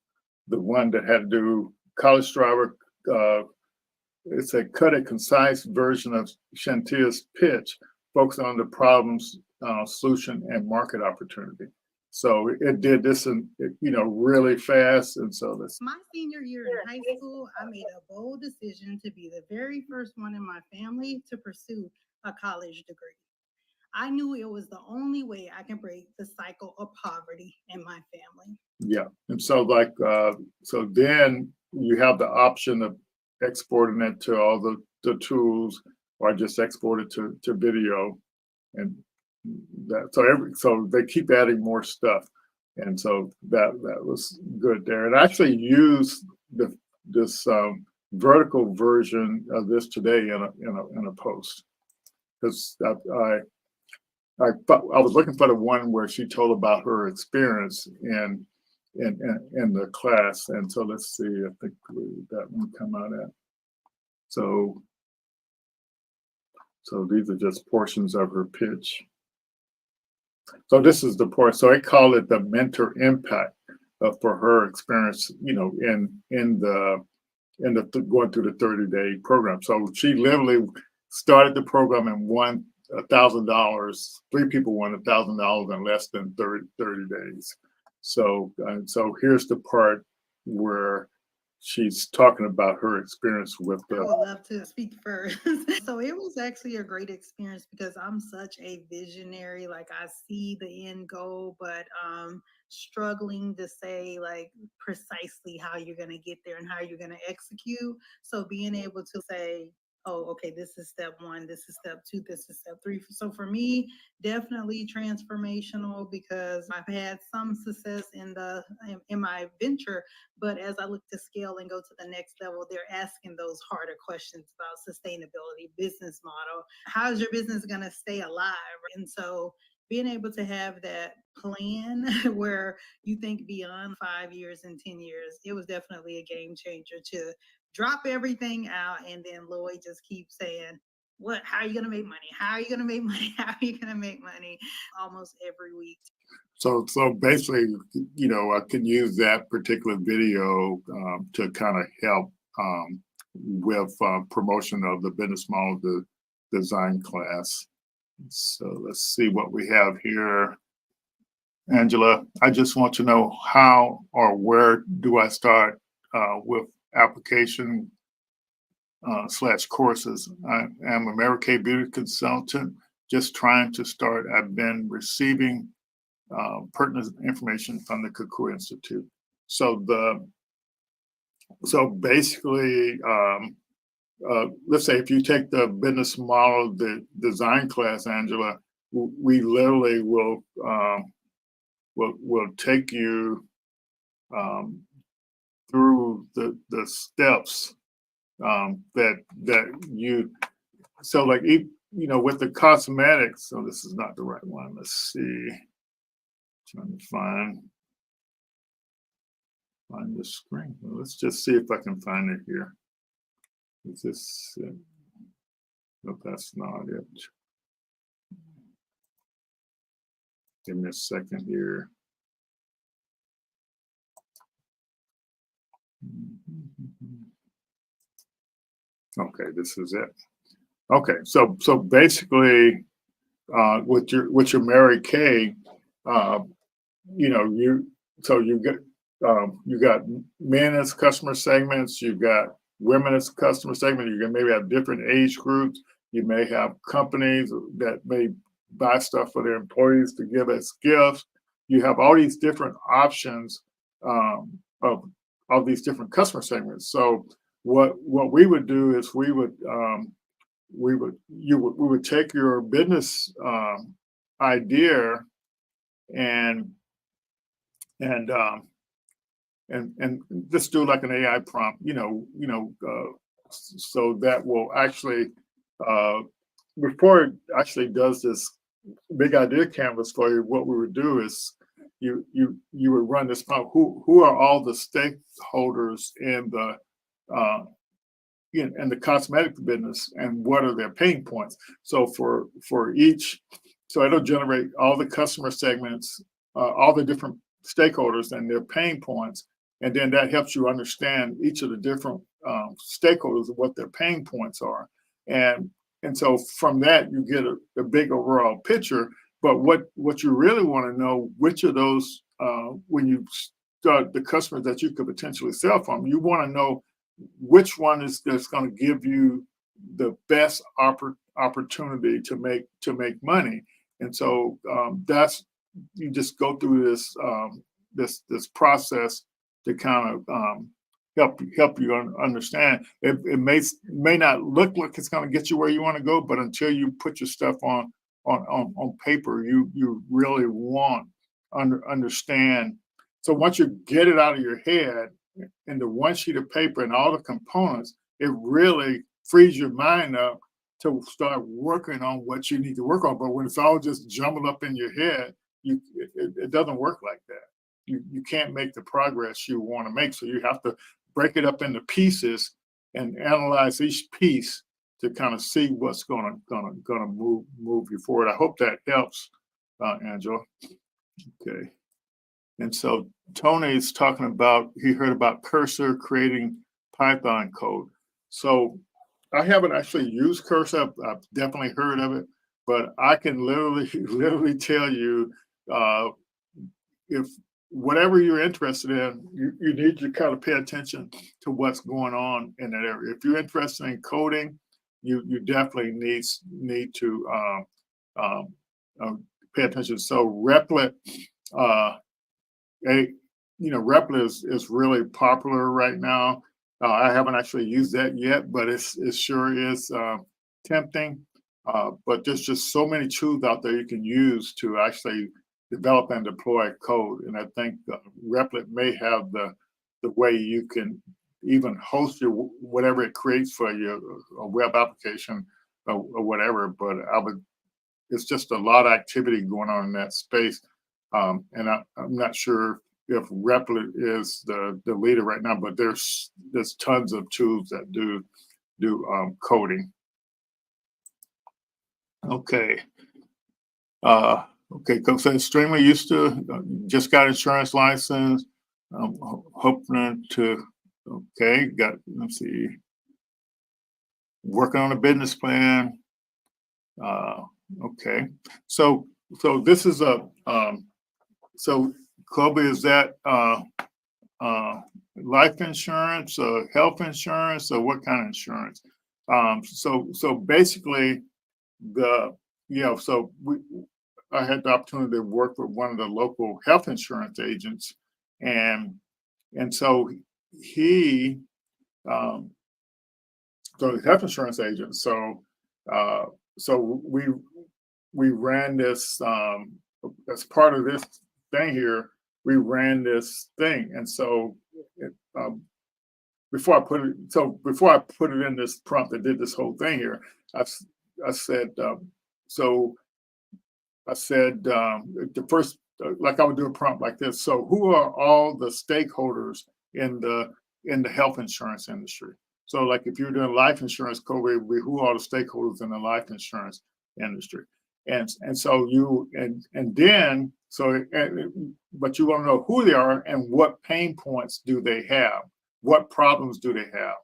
the one that had to do college driver. It's a cut a concise version of Shantia's pitch, focused on the problems, solution, and market opportunity. So it did this, and really fast. And so this. My senior year in high school, I made a bold decision to be the very first one in my family to pursue a college degree. I knew it was the only way I can break the cycle of poverty in my family. Yeah, and so so then you have the option of exporting it to all the tools, or just export it to video, and that so they keep adding more stuff, and so that was good there. And I actually used this vertical version of this today in a post, because I was looking for the one where she told about her experience in the class, and so let's see. I think that one come out at. So these are just portions of her pitch. So this is the part. So I call it the mentor impact for her experience. In the going through the 30-day program. So she literally started the program and won $1,000. 3 people won $1,000 in less than 30 days. So here's the part where she's talking about her experience with I would love to speak first. So it was actually a great experience because I'm such a visionary. Like, I see the end goal, but struggling to say like precisely how you're going to get there and how you're going to execute. So being able to say, oh, okay, this is step 1, this is step 2, this is step 3. So for me, definitely transformational, because I've had some success in my venture, but as I look to scale and go to the next level, they're asking those harder questions about sustainability, business model. How is your business going to stay alive? And so being able to have that plan where you think beyond 5 years and 10 years, it was definitely a game changer to drop everything out. And then Lloyd just keeps saying, how are you going to make money? How are you going to make money? How are you going to make money? Almost every week. So basically, I can use that particular video to kind of help with promotion of the business model, the design class. So let's see what we have here. Angela, I just want to know how or where do I start with application / courses. I am a Mary Kay beauty consultant, just trying to start. I've been receiving pertinent information from the Kukui Institute. So basically, let's say if you take the business model, the design class, Angela, we literally will take you through the steps that you. So like with the cosmetics. So this is not the right one. Let's see. Trying to find. find the screen. Well, let's just see if I can find it here. Is this it? No, that's not it. Give me a second here. Okay, this is it. Okay, so basically, with your Mary Kay, uh, you know, you got men as customer segments, you got women as customer segment. You can maybe have different age groups. You may have companies that may buy stuff for their employees to give as gifts. You have all these different options of these different customer segments. So what we would do is we would take your business idea and and just do like an AI prompt, so that will actually before it actually does this big idea canvas for you. What we would do is you would run this prompt. Who are all the stakeholders in the uh, in the cosmetic business, and what are their pain points? So for each, so it'll generate all the customer segments, all the different stakeholders and their pain points, and then that helps you understand each of the different stakeholders and what their pain points are, and so from that you get a big overall picture. But what you really want to know, which of those when you start the customers that you could potentially sell from, you want to know which one is that's going to give you the best opportunity to make money. And so that's, you just go through this process to kind of help you understand. It may not look like it's going to get you where you want to go, but until you put your stuff on paper, you really want understand. So once you get it out of your head into one sheet of paper and all the components, it really frees your mind up to start working on what you need to work on. But when it's all just jumbled up in your head, it doesn't work like that. You can't make the progress you want to make. So you have to break it up into pieces and analyze each piece to kind of see what's gonna move you forward. I hope that helps, Angela. Okay. And so Tony's talking about, he heard about Cursor creating Python code. So I haven't actually used Cursor. I've definitely heard of it, but I can literally tell you, if whatever you're interested in, you need to kind of pay attention to what's going on in that area. If you're interested in coding, you definitely need to pay attention. So Replit, Replit is really popular right now. I haven't actually used that yet, but it sure is tempting. But there's just so many tools out there you can use to actually develop and deploy code. And I think Replit may have the way you can even host your whatever it creates for you, a web application or whatever. But it's just a lot of activity going on in that space. And I'm not sure if Replit is the leader right now, but there's tons of tools that do coding. Okay. Okay, Coach said extremely used to, just got insurance license. Hoping to, okay, let's see, working on a business plan. Okay, so this is so Kobe, is that life insurance, health insurance, or what kind of insurance? So basically I had the opportunity to work with one of the local health insurance agents, and so he, so the health insurance agent. So we ran this as part of this thing here. We ran this thing, and so before I put it in this prompt that did this whole thing here, I said the first, like I would do a prompt like this. So who are all the stakeholders in the health insurance industry. So like if you're doing life insurance coverage, who are the stakeholders in the life insurance industry? And so you and then so but you want to know who they are and what pain points do they have, what problems do they have,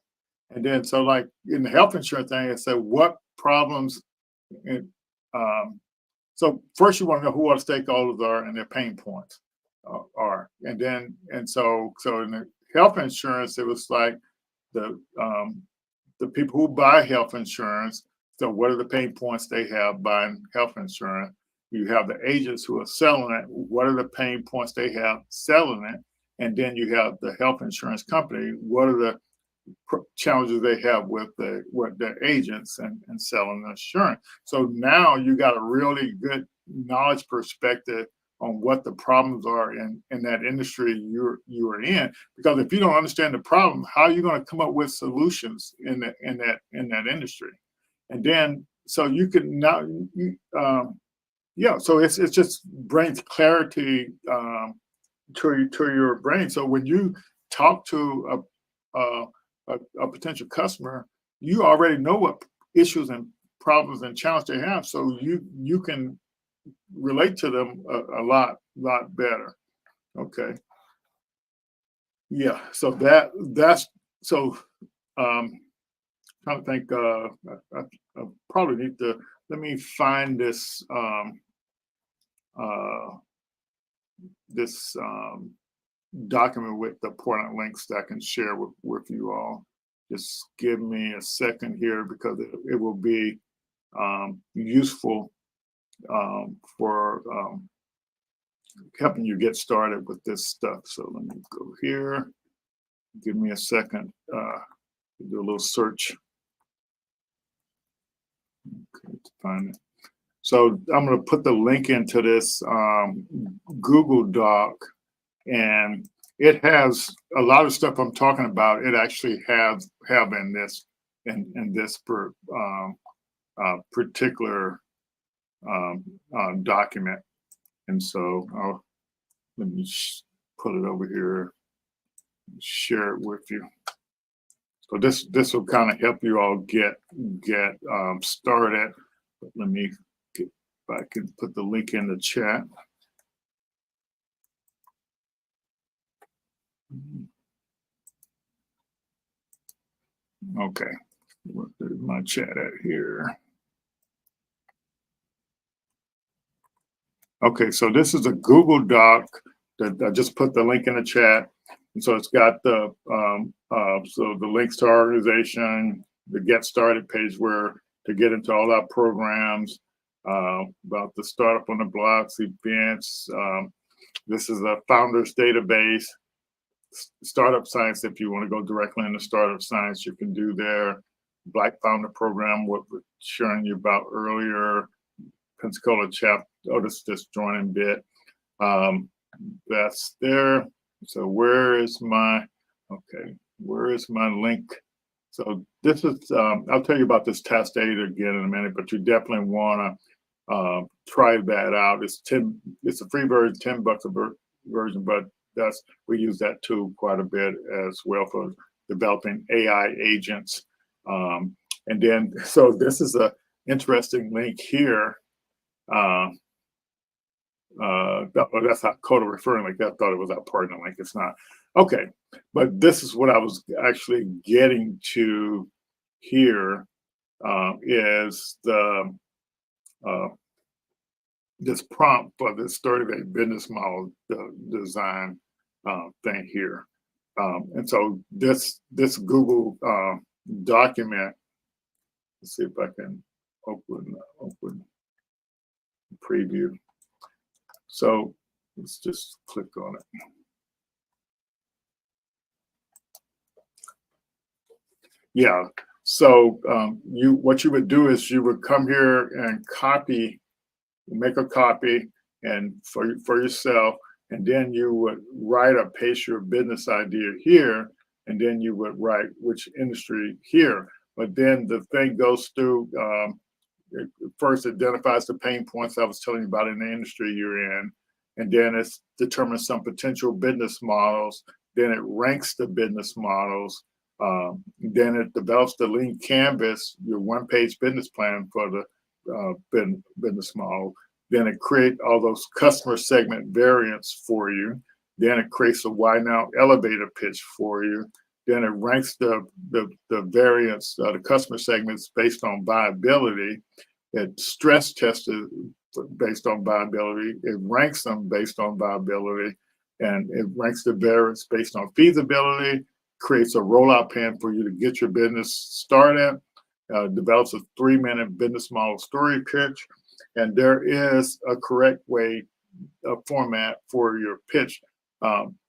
and then so like in the health insurance thing, I said what problems. And, so first you want to know who our stakeholders are and their pain points are, and then so in the health insurance it was like the people who buy health insurance. So what are the pain points they have buying health insurance? You have the agents who are selling it. What are the pain points they have selling it? And then you have the health insurance company. What are the challenges they have with the agents and selling the insurance? So now you got a really good knowledge perspective on what the problems are in that industry you are in. Because if you don't understand the problem, how are you going to come up with solutions in that industry? And then so you can now, yeah. So it's just brings clarity to your brain. So when you talk to a potential customer, you already know what issues and problems and challenges they have, so you can relate to them a lot better. Okay. Yeah. So that's so. Trying to think. I probably need to let me find this this document with the important links that I can share with you all. Just give me a second here because it will be useful for helping you get started with this stuff. So let me go here. Give me a second. Do a little search. Okay, to find it. So I'm going to put the link into this Google Doc, and it has a lot of stuff I'm talking about. It actually have in this particular document, and so let me put it over here, share it with you. So this will kind of help you all get started. But let me get, if I can put the link in the chat. Okay, where's my chat at here? Okay, so this is a Google Doc that I just put the link in the chat. And so it's got the so the links to our organization, the Get Started page where to get into all our programs, about the Startup on the Blocks events. This is a founders database, Startup Science. If you want to go directly into Startup Science, you can do there. Black Founder Program, what we're sharing you about earlier. Pensacola chapter. Oh, this just joining bit. That's there. So where is my link? So this is, I'll tell you about this test aid again in a minute, but you definitely want to try that out. It's a free version, $10 a version, but we use that tool quite a bit as well for developing AI agents. And then, so this is a interesting link here. That's not Coda referring like that. I thought it was our partner link. It's not. Okay, but this is what I was actually getting to here, is the this prompt for this 30-day business model design thing here. And so this Google document, let's see if I can open preview. So let's just click on it. Yeah. So what you would do is you would come here and make a copy, and for yourself, and then you would write or paste your business idea here, and then you would write which industry here. But then the thing goes through. It first identifies the pain points I was telling you about in the industry you're in, and then it determines some potential business models, then it ranks the business models, then it develops the lean canvas, your one-page business plan for the business model. Then it creates all those customer segment variants for you. Then it creates a why now elevator pitch for you. Then it ranks the variants, the customer segments based on viability. It stress tested based on viability. It ranks them based on viability, and it ranks the variants based on feasibility. Creates a rollout plan for you to get your business started. Develops a 3-minute business model story pitch, and there is a correct way, a format for your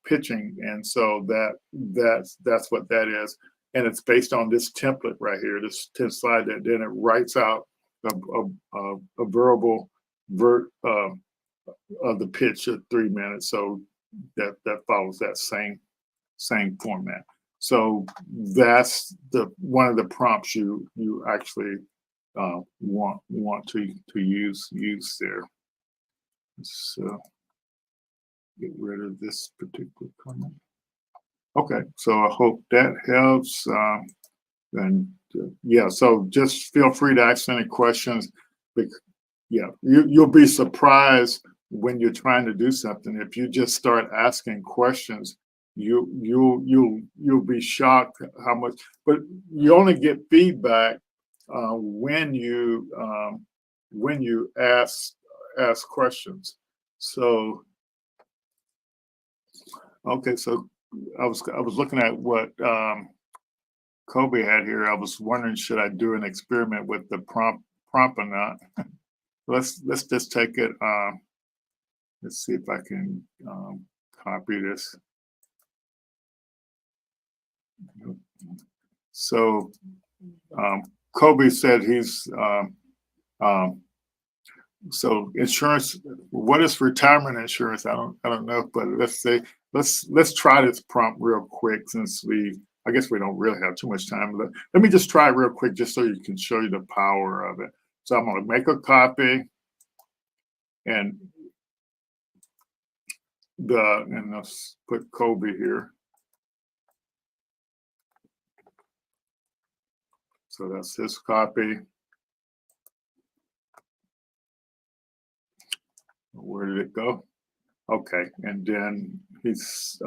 pitching, and so that's what that is, and it's based on this template right here, this 10 slide that then it writes out a verbal of the pitch at 3 minutes, so that follows that same format. So that's one of the prompts you actually want to use there. So get rid of this particular comment. Okay, so I hope that helps. And yeah, so just feel free to ask any questions. Yeah, you'll be surprised when you're trying to do something. If you just start asking questions, you'll be shocked how much. But you only get feedback when you ask questions. So okay, so I was looking at what Kobe had here. I was wondering, should I do an experiment with the prompt or not? Let's just take it. Let's see if I can copy this. So Kobe said he's so insurance. What is retirement insurance? I don't know, but let's try this prompt real quick, since I guess we don't really have too much time. Let me just try it real quick, just so you can show you the power of it. So I'm going to make a copy, and let's put Kobe here. So that's his copy. Where did it go? Okay, and then he's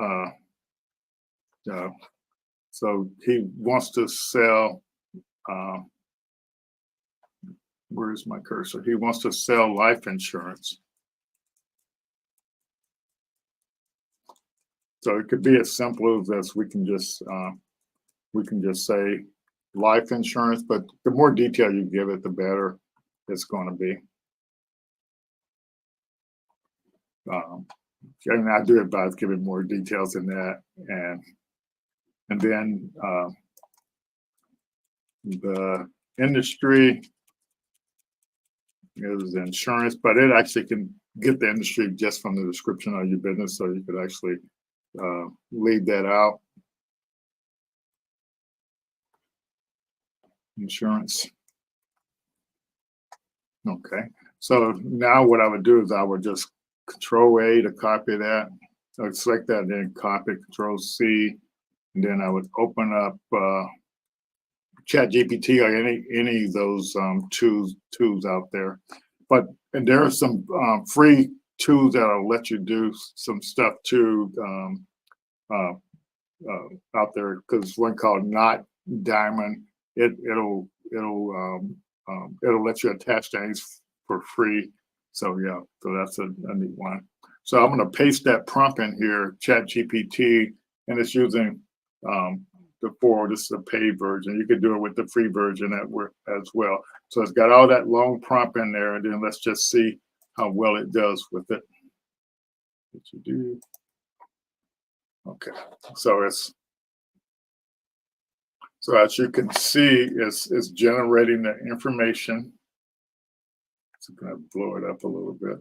so he wants to sell. Where's my cursor? He wants to sell life insurance. So it could be as simple as we can just say life insurance, but the more detail you give it, the better it's going to be. And I do advise giving more details than that, and then the industry is insurance, but it actually can get the industry just from the description of your business, so you could actually leave that out. Insurance. Okay, so now what I would do is I would just Control A to copy that. I would select that, then copy, Control C, and then I would open up Chat GPT or any of those tools out there. And there are some free tools that'll let you do some stuff too out there. Because one called Not Diamond, it'll let you attach things for free. So yeah, so that's a neat one. So I'm going to paste that prompt in here, Chat GPT, and it's using this is a paid version. You could do it with the free version as well. So it's got all that long prompt in there, and then let's just see how well it does with it. What you do? Okay, so as you can see, it's generating the information. So I'm going to blow it up a little bit.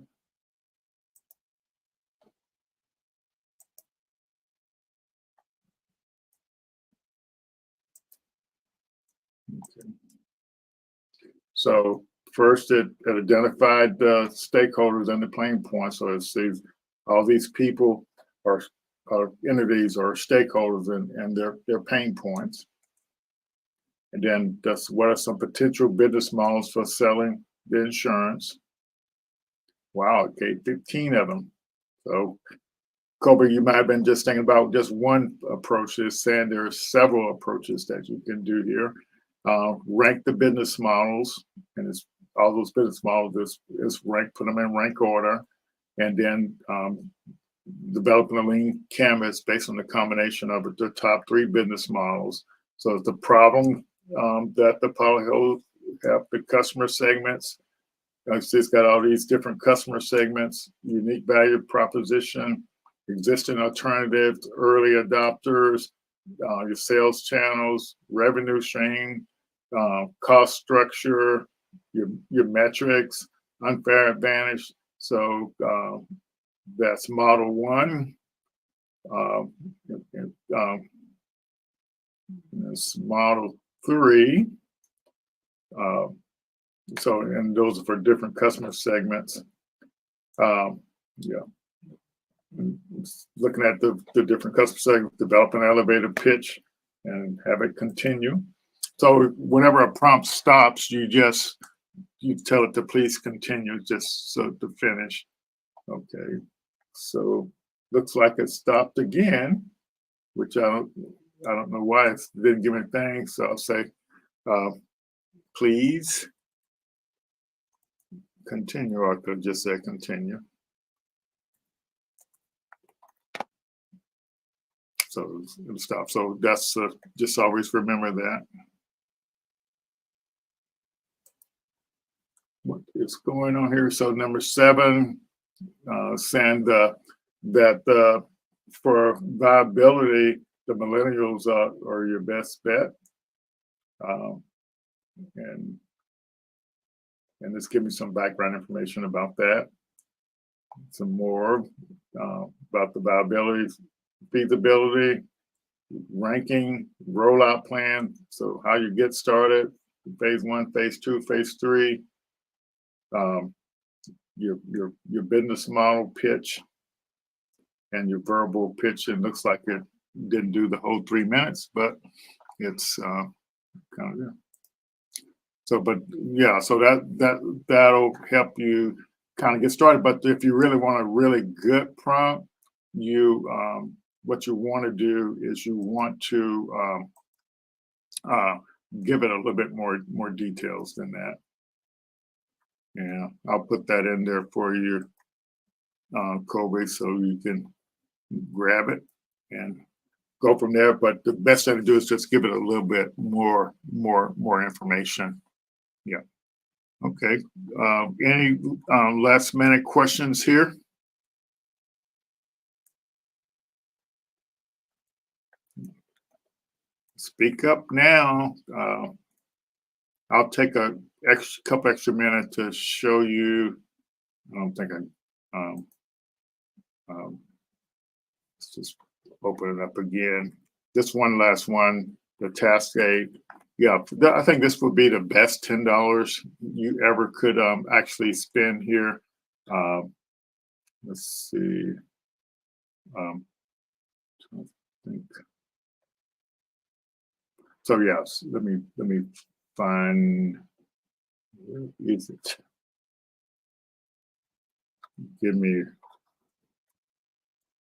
Okay. So first, it identified the stakeholders and the pain points. So it sees all these people are entities or stakeholders and their pain points. And then that's what are some potential business models for selling the insurance. Wow, okay, 15 of them. So Kobe, you might have been just thinking about just one approach. Is saying there are several approaches that you can do here. Rank the business models, and it's all those business models is rank, put them in rank order, and then developing a lean canvas based on the combination of the top 3 business models. So the problem that the policyholders have, the customer segments. It's got all these different customer segments, unique value proposition, existing alternatives, early adopters, your sales channels, revenue stream, cost structure, your metrics, unfair advantage. So that's model 1. That's model 3. So, and those are for different customer segments. Yeah. Looking at the different customer segments, develop an elevator pitch and have it continue. So whenever a prompt stops, you tell it to please continue just so to finish. Okay. So looks like it stopped again, which I don't know why it didn't give anything. So I'll say, please continue, or I could just say continue. So it'll stop. So that's just always remember that. What is going on here? So number 7, saying that for viability, the millennials are your best bet. And this gives me some background information about that. Some more about the viability, feasibility, ranking, rollout plan. So how you get started, phase 1, phase 2, phase 3, your business model pitch, and your verbal pitch. It looks like it didn't do the whole 3 minutes, but it's kind of, yeah. So, but yeah, so that'll help you kind of get started. But if you really want a really good prompt, what you want to do is you want to give it a little bit more details than that. Yeah, I'll put that in there for you, Kobe, so you can grab it and go from there. But the best thing to do is just give it a little bit more information. Yeah. Okay. Any last minute questions here? Speak up now. I'll take a couple extra minutes to show you. I don't think let's just open it up again. This one last one, the task aid. Yeah, I think this would be the best $10 you ever could actually spend here. Let's see. I think. So yes, let me find. Where is it? Give me.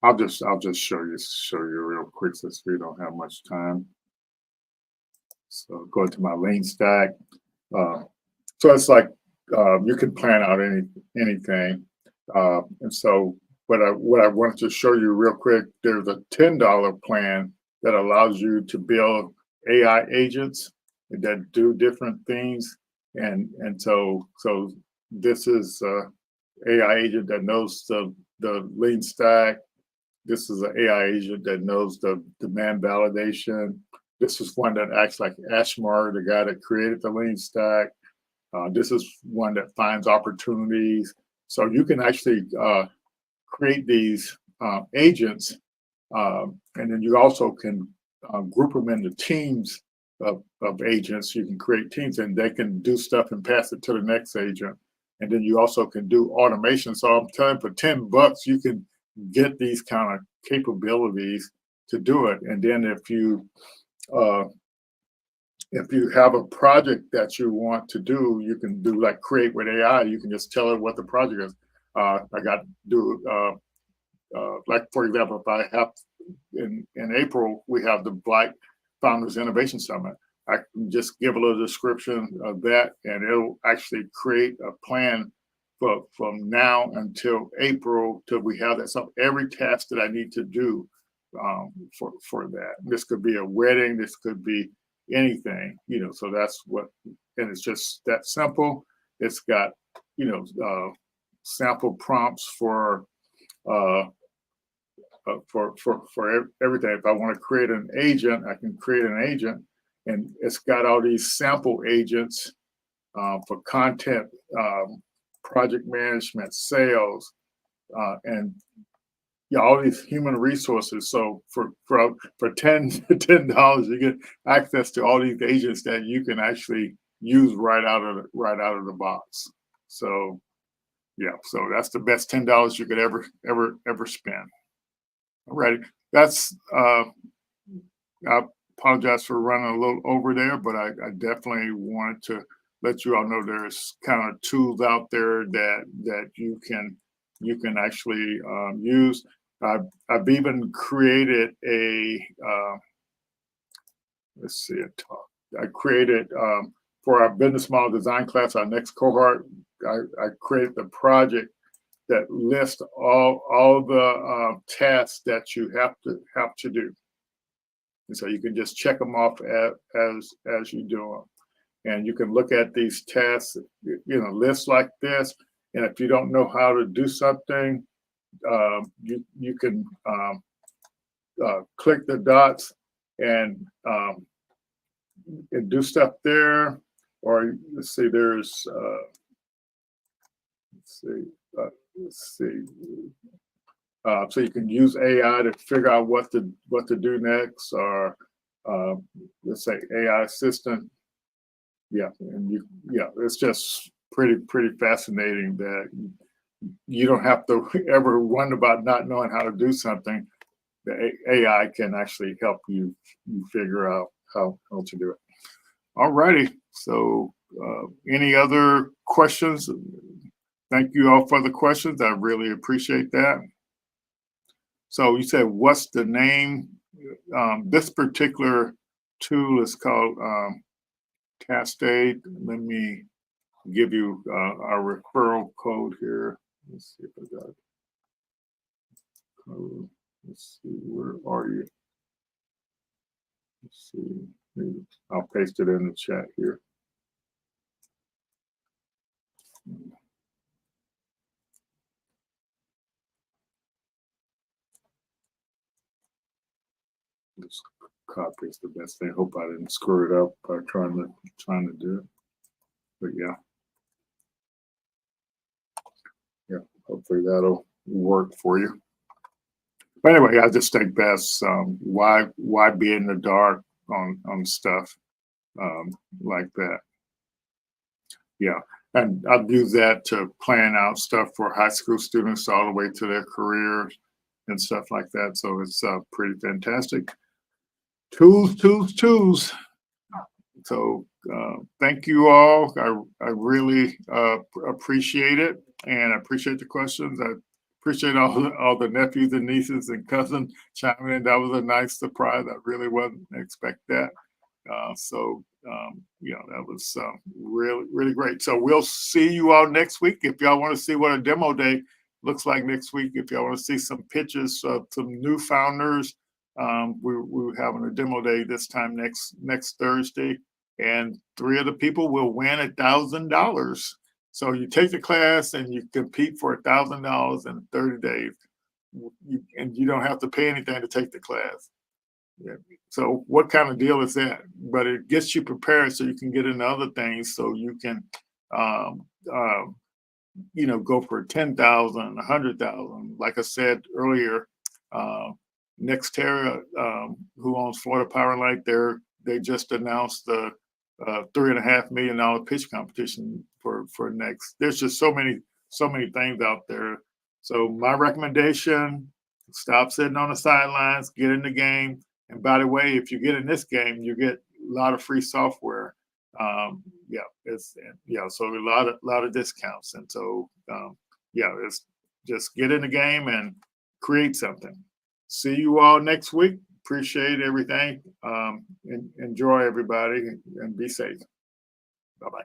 I'll just show you real quick since we don't have much time. So go to my lean stack. So it's like you can plan out anything. And so what I wanted to show you real quick, there's a $10 plan that allows you to build AI agents that do different things. And so this is AI agent that knows the lean stack. This is an AI agent that knows the demand validation. This is one that acts like Ashmar, the guy that created the lean stack. This is one that finds opportunities. So you can actually create these agents, and then you also can group them into teams of agents. You can create teams, and they can do stuff and pass it to the next agent. And then you also can do automation. So I'm telling you, for $10, you can get these kind capabilities to do it. And then if you have a project that you want to do, you can do like create with AI. You can just tell it what the project is. I got to do like, for example, if I have in April, we have the Black Founders Innovation Summit. I can just give a little description of that, and it'll actually create a plan from now until April till we have that. So every task that I need to do for that. This could be a wedding. This could be anything, So that's what, and it's just that simple. It's got, sample prompts for everything. If I want to create an agent, I can create an agent, and it's got all these sample agents for content, project management, sales, and all these human resources. So for $10, you get access to all these agents that you can actually use right out of the box. So so that's the best $10 you could ever spend. All right, that's I apologize for running a little over there, but I definitely wanted to let you all know there's kind of tools out there that you can actually use. I've even created a let's see it talk. I created for our business model design class, our next cohort. I created the project that lists all the tasks that you have to do, and so you can just check them off as you do them, and you can look at these tasks, lists like this, and if you don't know how to do something, you can click the dots and do stuff there, or let's see, there's let's see. So you can use AI to figure out what to do next, or let's say AI assistant. And it's just pretty fascinating that you don't have to ever wonder about not knowing how to do something. The AI can actually help you figure out how to do it. All righty. So any other questions? Thank you all for the questions. I really appreciate that. So you said, what's the name? This particular tool is called Cascade. Let me give you our referral code here. Let's see if I got it. Let's see, where are you? Let's see. Maybe I'll paste it in the chat here. Just copy is the best thing. Hope I didn't screw it up by trying to do it. But hopefully that'll work for you. But anyway, I just think that's why be in the dark on stuff like that. And I've used that to plan out stuff for high school students all the way to their careers and stuff like that. So it's pretty fantastic. Tools. So thank you all. I really appreciate it, and I appreciate the questions. I appreciate all the nephews and nieces and cousins chiming in. That was a nice surprise. I really wasn't expect that. That was really great. So we'll see you all next week. If y'all want to see what a demo day looks like next week, if y'all want to see some pictures of some new founders, we're having a demo day this time next Thursday, and 3 of the people will win $1,000. So you take the class and you compete for $1,000 in 30 days, and you don't have to pay anything to take the class. So what kind of deal is that? But it gets you prepared so you can get into other things, so you can go for 10,000, 100,000. Like I said earlier, Nextera, who owns Florida Power & Light, they just announced the $3.5 million pitch competition for next. There's just so many things out there. So my recommendation, Stop sitting on the sidelines, get in the game. And by the way, if you get in this game, you get a lot of free software. Yeah, so a lot of discounts. And so it's just get in the game and create something. See you all next week. Appreciate everything. Enjoy everybody and be safe. Bye-bye.